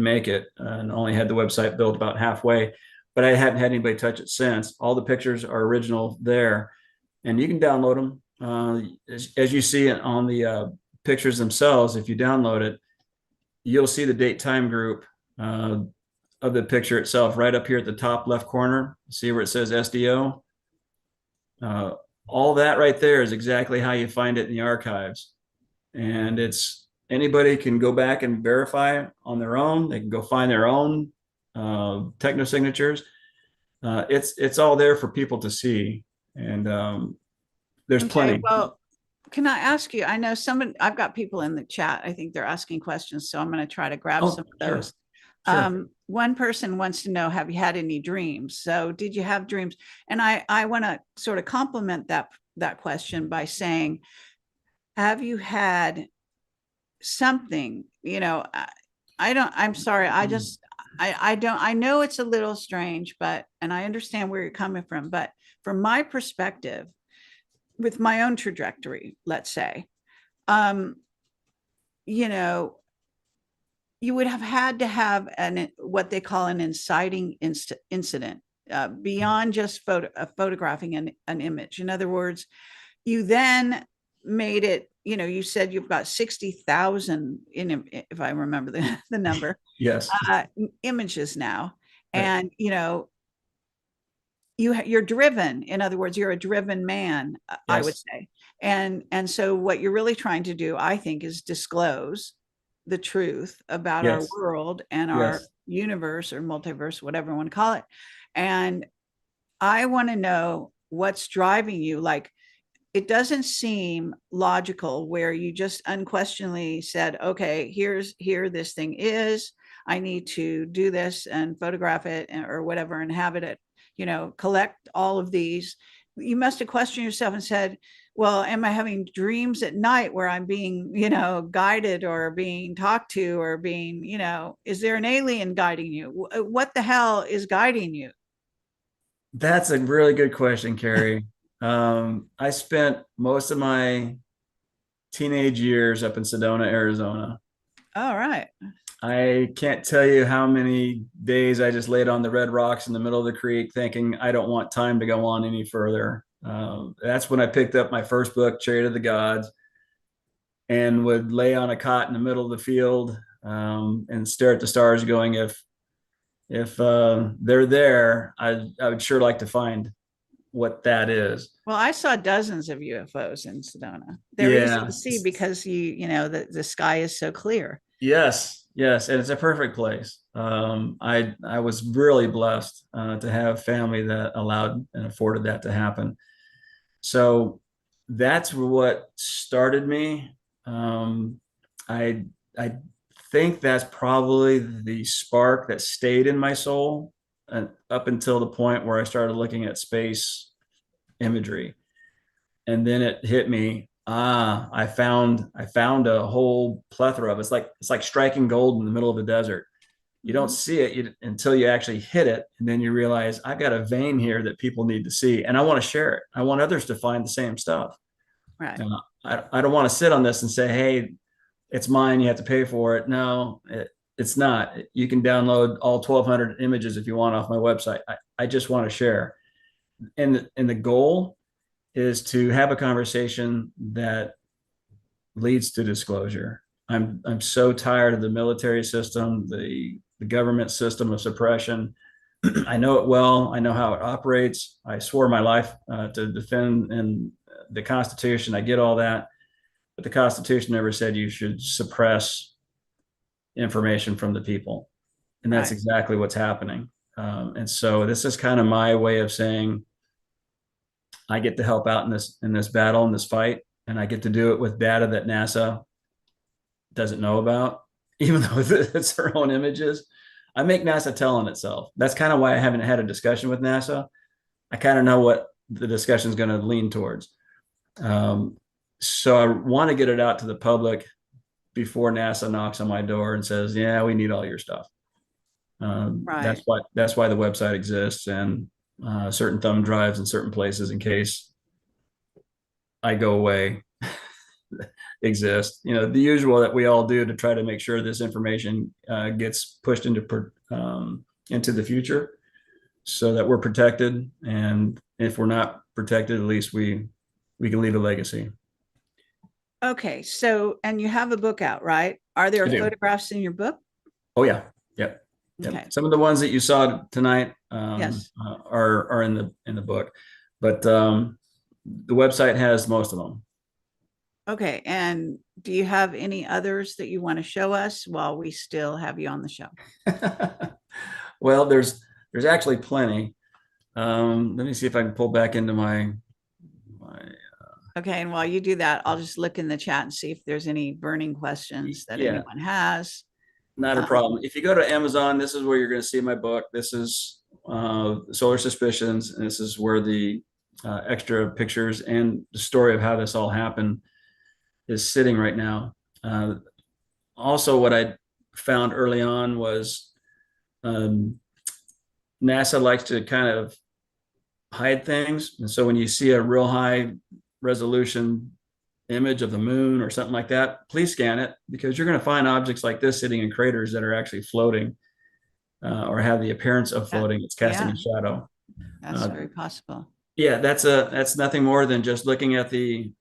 make it, and only had the website built about halfway. But I hadn't had anybody touch it since. All the pictures are original there, and you can download them. As you see it on the pictures themselves, if you download it, you'll see the date time group of the picture itself right up here at the top left corner. See where it says SDO? Uh, all that right there is exactly how you find it in the archives. And it's anybody can go back and verify on their own. They can go find their own techno signatures. It's all there for people to see, and there's Okay. plenty. Well, can I ask you? I know I've got people in the chat. I think they're asking questions, so I'm going to try to grab Oh, some of those. sure. Sure. One person wants to know, have you had any dreams? So did you have dreams? And I want to sort of complement that question by saying, have you had something, I don't, I'm sorry, I don't, I know it's a little strange, but, and I understand where you're coming from, but from my perspective, with my own trajectory, let's say, um, you know, you would have had to have an what they call an inciting incident, beyond just photographing an image. In other words, you then made it, you said you've got 60,000 in, if I remember the number, Yes. uh, images now. Right. And, you're driven. In other words, you're a driven man, I would Yes. say. And so what you're really trying to do, I think, is disclose the truth about our Yes. world and our Yes. universe or multiverse, whatever you want to call it. And I want to know what's driving you. Like, it doesn't seem logical where you just unquestionably said, okay, here this thing is, I need to do this and photograph it or whatever and have it at, collect all of these. You must have questioned yourself and said, well, am I having dreams at night where I'm being, guided or being talked to or being, is there an alien guiding you? What the hell is guiding you? That's a really good question, Carrie. I spent most of my teenage years up in Sedona, Arizona. All right. I can't tell you how many days I just laid on the red rocks in the middle of the creek thinking I don't want time to go on any further. That's when I picked up my first book, Chariot of the Gods, and would lay on a cot in the middle of the field, and stare at the stars, going, if they're there, I would sure like to find what that is. Well, I saw dozens of UFOs in Sedona. They're easy to Yeah. see because the sky is so clear. Yes, yes, and it's a perfect place. I was really blessed to have family that allowed and afforded that to happen. So that's what started me. I I think that's probably the spark that stayed in my soul, up until the point where I started looking at space imagery, and then it hit me. I found a whole plethora of it. It's like striking gold in the middle of the desert. You don't Mhm. see it until you actually hit it, and then you realize I've got a vein here that people need to see, and I want to share it. I want others to find the same stuff. Right. I don't want to sit on this and say, "Hey, it's mine. You have to pay for it." No, it's not. You can download all 1,200 images if you want off my website. I just want to share, and the goal is to have a conversation that leads to disclosure. I'm so tired of the military system, the government system of suppression. I know it well. I know how it operates. I swore my life to defend and the Constitution. I get all that, but the Constitution never said you should suppress information from the people, and that's Right. exactly what's happening. And so this is kind of my way of saying I get to help out in this battle, in this fight, and I get to do it with data that NASA doesn't know about, even though it's their own images. I make NASA tell on itself. That's kind of why I haven't had a discussion with NASA. I kind of know what the discussion is going to lean towards. Um, so I want to get it out to the public before NASA knocks on my door and says, "Yeah, we need all your stuff." That's Right. why the website exists, and certain thumb drives in certain places in case I go away exist. The usual that we all do to try to make sure this information gets pushed into the future, so that we're protected. And if we're not protected, at least we can leave a legacy. Okay. So, and you have a book out, right? Are there I do. photographs in your book? Oh yeah, yep, yep. Okay. Some of the ones that you saw tonight Yes. are in the book, but the website has most of them. Okay. And do you have any others that you want to show us while we still have you on the show? Well, there's actually plenty. Let me see if I can pull back into my Okay. And while you do that, I'll just look in the chat and see if there's any burning questions that yeah. anyone has. not a problem. If you go to Amazon, this is where you're going to see my book. This is Solar Suspicions, and this is where the extra pictures and the story of how this all happened is sitting right now. Also, what I found early on was um, NASA likes to kind of hide things. And so when you see a real high resolution image of the moon or something like that, please scan it, because you're going to find objects like this sitting in craters that are actually floating or have the appearance of Yeah, floating. It's casting yeah, a shadow. that's Uh, very possible. yeah, that's nothing more than just looking at the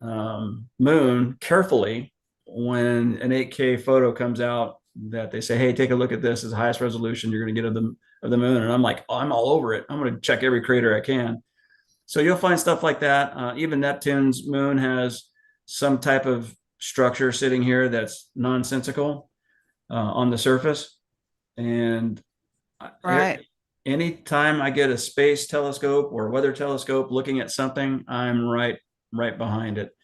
moon carefully when an 8K photo comes out that they say, hey, take a look at this. It's the highest resolution you're going to get of the moon. And I'm like, oh, I'm all over it. I'm going to check every crater I can. So you'll find stuff like that. Even Neptune's moon has some type of structure sitting here that's nonsensical on the surface. And Right. anytime I get a space telescope or weather telescope looking at something, I'm right behind it.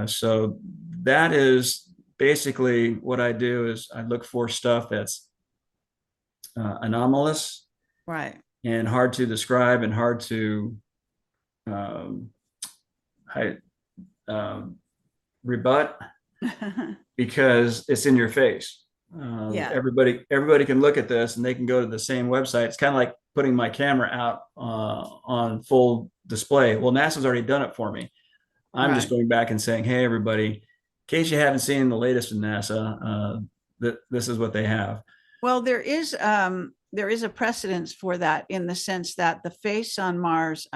So that is basically what I do. Is I look for stuff that's anomalous Right. and hard to describe and hard to um, I, um, rebut, because it's in your face. Yeah. Everybody can look at this and they can go to the same website. It's kind of like putting my camera out on full display. Well, NASA's already done it for me. I'm just Right. going back and saying, hey, everybody, in case you haven't seen the latest in NASA, this is what they have. Well, there is a precedence for that in the sense that the face on Mars,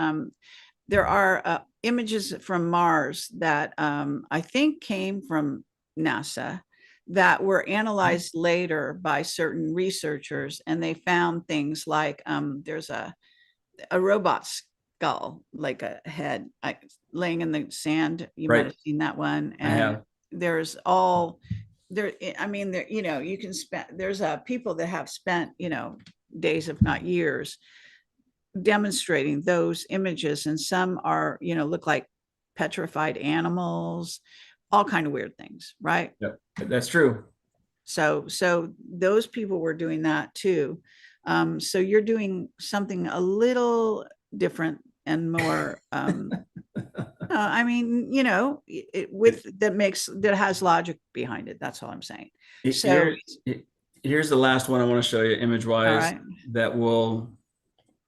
there are images from Mars that I think came from NASA that were analyzed later by certain researchers, and they found things like there's a robot skull, like a head, laying in the sand. You might Right. have seen that one. I And have. there's all there. I mean, there, you can spend, there's people that have spent, days, if not years, demonstrating those images. And some are, look like petrified animals, all kind of weird things. Right. Yep. That's true. So those people were doing that too. So you're doing something a little different and more, I mean, with that has logic behind it. That's all I'm saying. So, Here, here's the last one I want to show you image all wise right. that will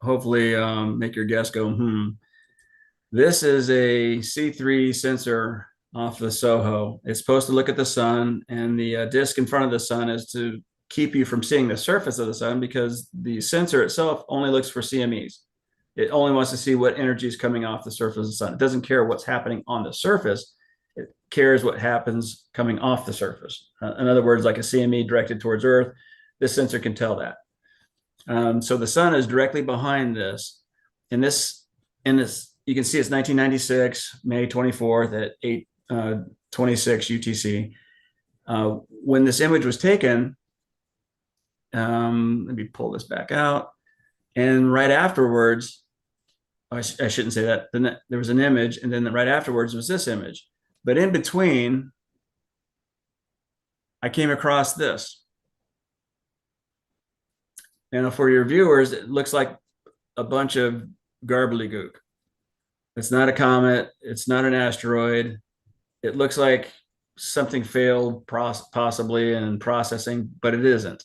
hopefully make your guest go, hmm. This is a C3 sensor off the Soho. It's supposed to look at the sun, and the disk in front of the sun is to keep you from seeing the surface of the sun, because the sensor itself only looks for CMEs. It only wants to see what energy is coming off the surface of the sun. It doesn't care what's happening on the surface. It cares what happens coming off the surface. In other words, like a CME directed towards Earth, this sensor can tell that. So the sun is directly behind this. And this, you can see it's 1996, May 24th at 8:26 UTC. When this image was taken, let me pull this back out. And right afterwards, I shouldn't say that. Then there was an image, and then right afterwards was this image. But in between, I came across this. And for your viewers, it looks like a bunch of garbly-gook. It's not a comet. It's not an asteroid. It looks like something failed possibly in processing, but it isn't.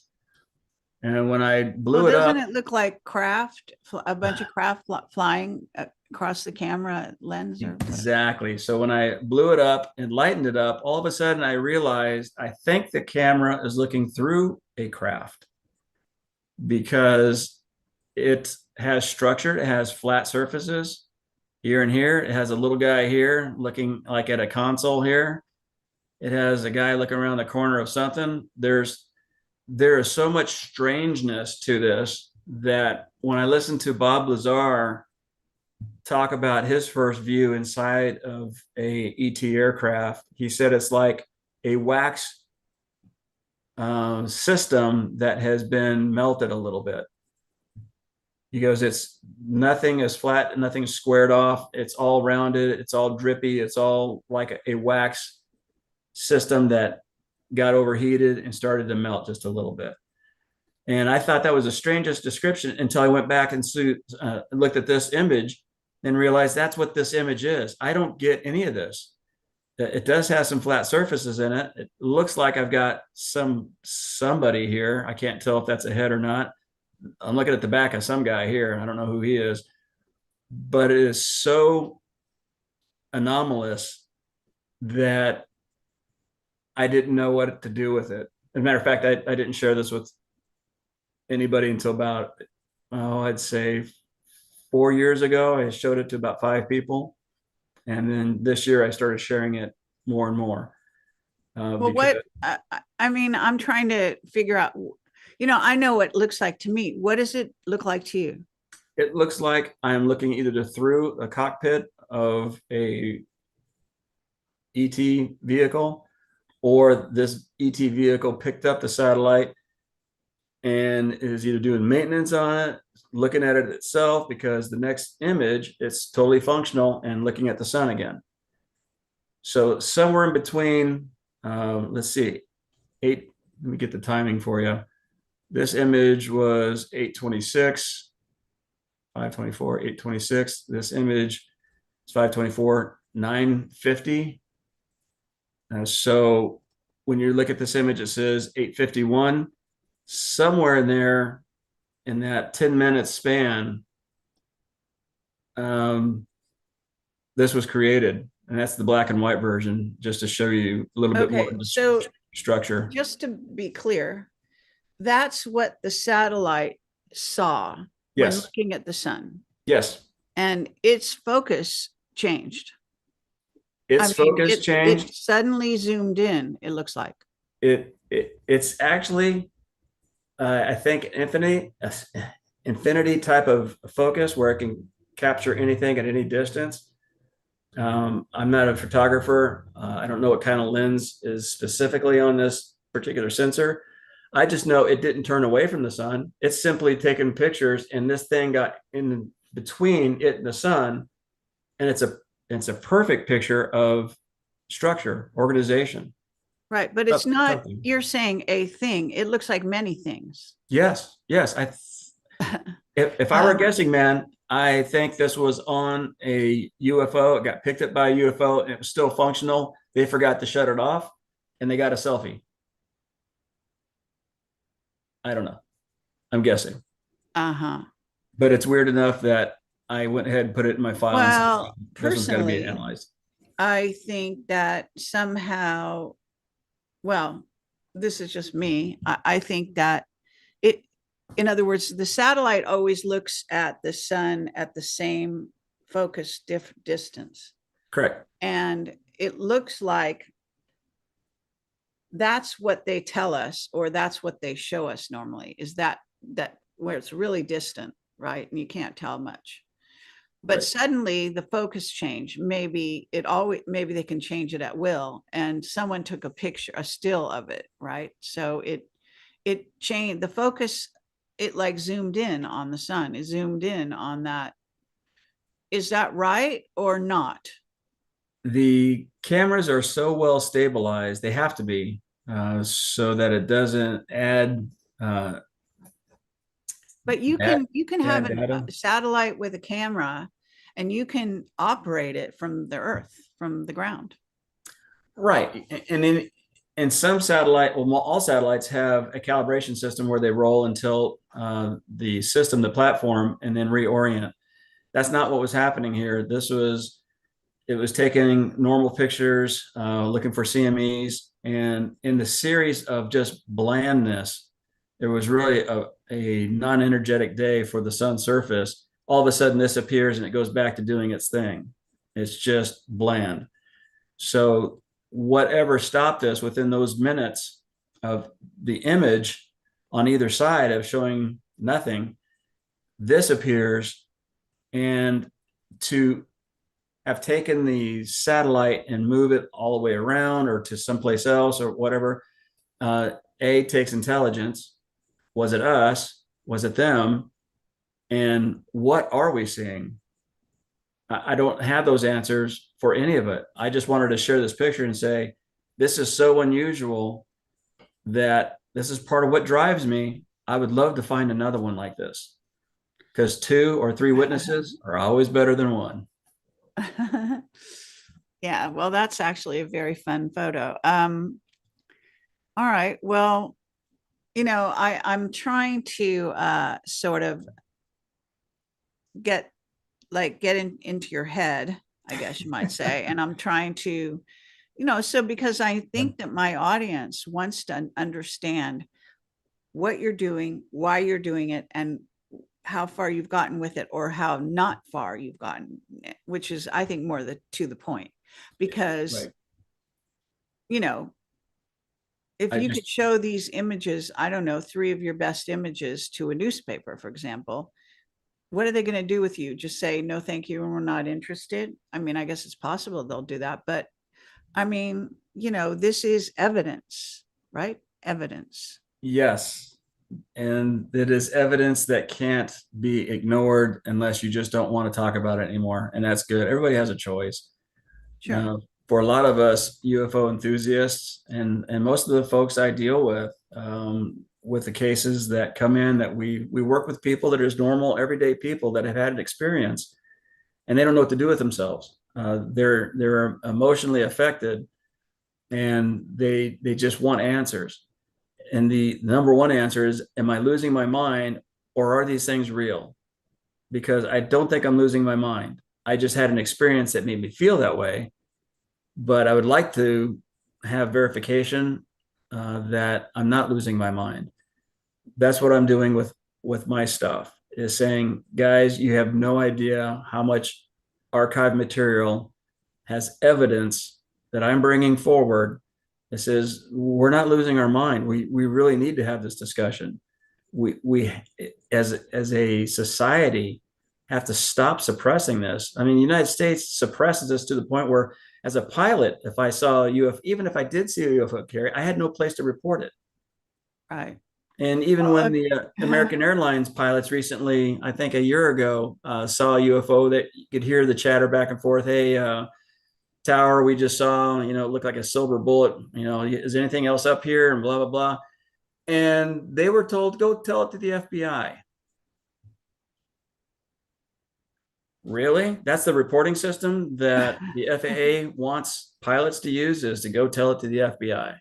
And when I Well, blew it doesn't up, it look like craft, a bunch of craft flying across the camera lens or whatever? exactly. So when I blew it up and lightened it up, all of a sudden I realized I think the camera is looking through a craft, because it has structure. It has flat surfaces here and here. It has a little guy here looking like at a console here. It has a guy looking around the corner of something. There is so much strangeness to this that when I listen to Bob Lazar talk about his first view inside of a ET aircraft, he said it's like a wax system that has been melted a little bit. He goes, it's nothing is flat, nothing's squared off. It's all rounded. It's all drippy. It's all like a wax system that got overheated and started to melt just a little bit. And I thought that was the strangest description until I went back and looked at this image and realized that's what this image is. I don't get any of this. It does have some flat surfaces in it. It looks like I've got somebody here. I can't tell if that's a head or not. I'm looking at the back of some guy here. I don't know who he is, but it is so anomalous that I didn't know what to do with it. As a matter of fact, I didn't share this with anybody until about, I'd say 4 years ago. I showed it to about 5 people. And then this year I started sharing it more and more. Well, Because I mean, I'm trying to figure out, I know what it looks like to me. What does it look like to you? it looks like I'm looking either through a cockpit of a ET vehicle, or this ET vehicle picked up the satellite and is either doing maintenance on it, looking at it itself, because the next image, it's totally functional and looking at the sun again. So somewhere in between, let's see, let me get the timing for you. This image was 8:26, 5:24, 8:26. This image is 5:24, 9:50. So when you look at this image, it says 8:51. Somewhere in there, in that 10-minute span, this was created. And that's the black and white version, just to show you a little bit more Okay, of the so structure. just to be clear, that's what the satellite saw when Yes. looking at the sun, Yes. and its focus changed. I Its mean, focus it changed. suddenly zoomed in, it looks like. It's actually, I think, infinity type of focus where it can capture anything at any distance. I'm not a photographer. I don't know what kind of lens is specifically on this particular sensor. I just know it didn't turn away from the sun. It's simply taking pictures, and this thing got in between it and the sun, and it's a perfect picture of structure, organization. Right, but it's not, Something. you're saying a thing. It looks like many things. Yes, yes. If I were Uh, guessing, man, I think this was on a UFO. It got picked up by a UFO and it was still functional. They forgot to shut it off and they got a selfie. I don't know. I'm guessing. uh-huh. But it's weird enough that I went ahead and put it in my file and said, Well, this one's got to be personally, analyzed. I think that somehow, well, this is just me. I think that it, in other words, the satellite always looks at the sun at the same focus distance. Correct. And it looks like that's what they tell us, or that's what they show us normally, is that where it's really distant, right? And you can't tell much. But Right. suddenly the focus changed. Maybe they can change it at will. And someone took a picture, a still of it, right? So it changed the focus. It like zoomed in on the sun. It zoomed in on that. Is that right or not? The cameras are so well stabilized, they have to be, so that it doesn't uh, But you can have add data. a satellite with a camera, and you can operate it from the earth, from the ground. Right. And in some satellite, well, all satellites have a calibration system where they roll until the system, the platform, and then reorient. That's not what was happening here. It was taking normal pictures, looking for CMEs, and in the series of just blandness, there was really a non-energetic day for the sun's surface. All of a sudden, this appears and it goes back to doing its thing. It's just bland. So whatever stopped us within those minutes of the image on either side of showing nothing, this appears. And to have taken the satellite and move it all the way around or to someplace else or whatever, takes intelligence. Was it us? Was it them? And what are we seeing? I don't have those answers for any of it. I just wanted to share this picture and say, this is so unusual. that this is part of what drives me. I would love to find another one like this, because 2 or 3 witnesses are always better than one. Yeah, well, that's actually a very fun photo. All right. Well, I'm trying to sort of get into your head, I guess you might say. And I'm trying to, so because I think that my audience wants to understand what you're doing, why you're doing it, and how far you've gotten with it or how not far you've gotten, which is, I think, more to the point. Because, Right. you know, if I you could just, show these images, I don't know, 3 of your best images to a newspaper, for example, what are they going to do with you? Just say, no, thank you, and we're not interested? I mean, I guess it's possible they'll do that, but I mean, this is evidence, right? Evidence. yes. And it is evidence that can't be ignored unless you just don't want to talk about it anymore. And that's good. Everybody has a choice. Sure. For a lot of us UFO enthusiasts, and most of the folks I deal with the cases that come in, that we work with people that are just normal, everyday people that have had an experience, and they don't know what to do with themselves. They're emotionally affected, and they just want answers. And the number one answer is, am I losing my mind, or are these things real? Because I don't think I'm losing my mind. I just had an experience that made me feel that way, but I would like to have verification that I'm not losing my mind. That's what I'm doing with my stuff, is saying, guys, you have no idea how much archive material has evidence that I'm bringing forward. It says we're not losing our mind. We really need to have this discussion. We as a society have to stop suppressing this. I mean, the United States suppresses this to the point where, as a pilot, if I saw a UFO, even if I did see a UFO carry, I had no place to report it. Right. And even Well, when the American Airlines pilots recently, I think a year ago, saw a UFO, that you could hear the chatter back and forth. Hey, tower we just saw, it looked like a silver bullet. Is anything else up here? And blah, blah, blah. And they were told, go tell it to the FBI. Really? That's the reporting system that the FAA wants pilots to use, is to go tell it to the FBI.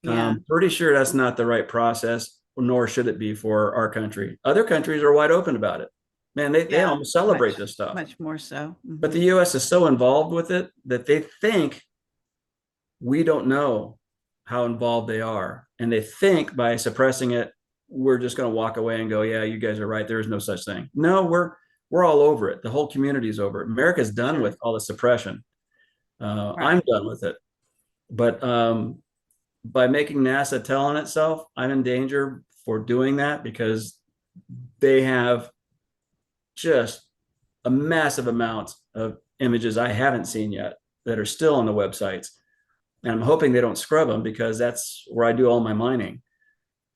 yeah. Pretty sure that's not the right process, nor should it be for our country. Other countries are wide open about it. Man, they Yeah. almost celebrate this stuff. Much more so. But the Mhm. US is so involved with it that they think we don't know how involved they are. And they think by suppressing it, we're just going to walk away and go, yeah, you guys are right. There is no such thing. No, we're all over it. The whole community is over it. America's done Sure. with all the suppression. I'm Right. done with it. But by making NASA tell on itself, I'm in danger for doing that, because they have just a massive amount of images I haven't seen yet that are still on the websites. And I'm hoping they don't scrub them, because that's where I do all my mining.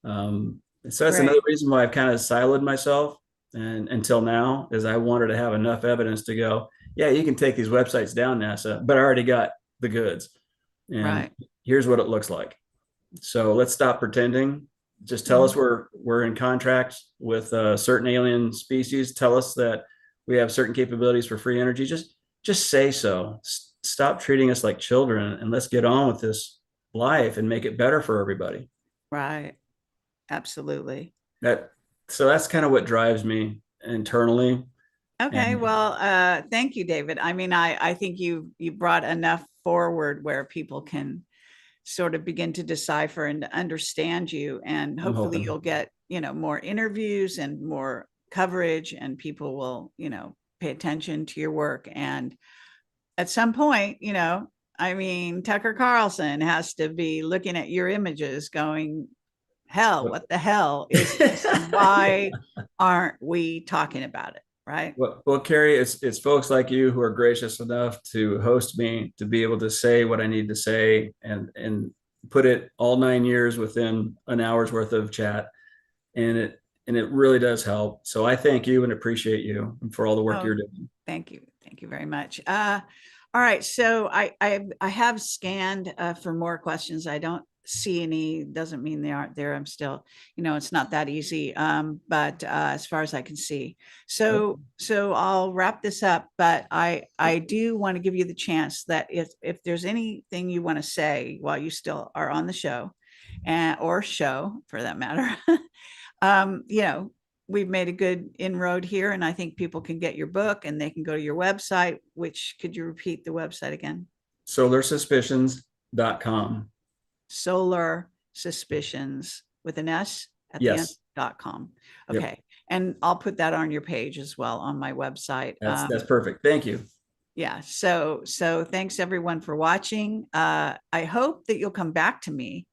So that's another Right. reason why I've kind of siloed myself, and until now, is I wanted to have enough evidence to go, yeah, you can take these websites down, NASA, but I already got the goods, and Right. here's what it looks like. So let's stop pretending. Just tell us Mhm. we're in contract with certain alien species. Tell us that we have certain capabilities for free energy. Just say so. Stop treating us like children, and let's get on with this life and make it better for everybody. Right. Absolutely. That so that's kind of what drives me internally. Okay. And Well, thank you, David. I mean, I think you brought enough forward where people can sort of begin to decipher and understand you, and I'm hopefully hoping. you'll get, more interviews and more coverage, and people will, pay attention to your work. And at some point, I mean, Tucker Carlson has to be looking at your images going, hell, what the hell is this? And why aren't we talking about it? Right. Well, Carrie, it's folks like you who are gracious enough to host me, to be able to say what I need to say, and put it all 9 years within an hour's worth of chat, and it really does help. So I thank you and appreciate you for all the work Oh, you're doing. thank you. Thank you very much. All right. So I have scanned for more questions. I don't see any doesn't mean they aren't there. I'm still, it's not that easy. But as far as I can see. So I'll wrap this up, but I do want to give you the chance that if there's anything you want to say while you still are on the show, or show for that matter, we've made a good inroad here, and I think people can get your book and they can go to your website, which, could you repeat the website again? SolarSuspicions.com. Solar Suspicions with an S at the end, Yes. .com. Yep. Okay. And I'll put that on your page as well on my website. That's perfect. Thank you. Yeah. So thanks everyone for watching. I hope that you'll come back to me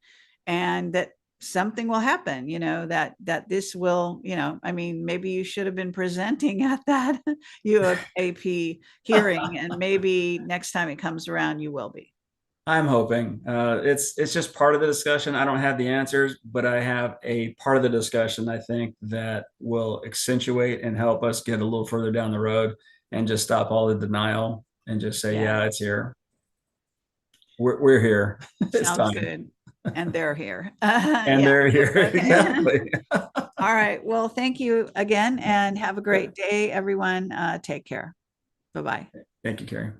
and that something will happen, that this will, I mean, maybe you should have been presenting at that UAP hearing, and maybe next time it comes around, you will be. I'm hoping. It's just part of the discussion. I don't have the answers, but I have a part of the discussion I think that will accentuate and help us get a little further down the road and just stop all the denial and just say, yeah, it's here. We're here. It's Sounds time. good. And they're here. And they're here. Okay. Exactly. All right. Well, thank you again, and have a great day, everyone. Take care. Bye-bye. Thank you, Carrie.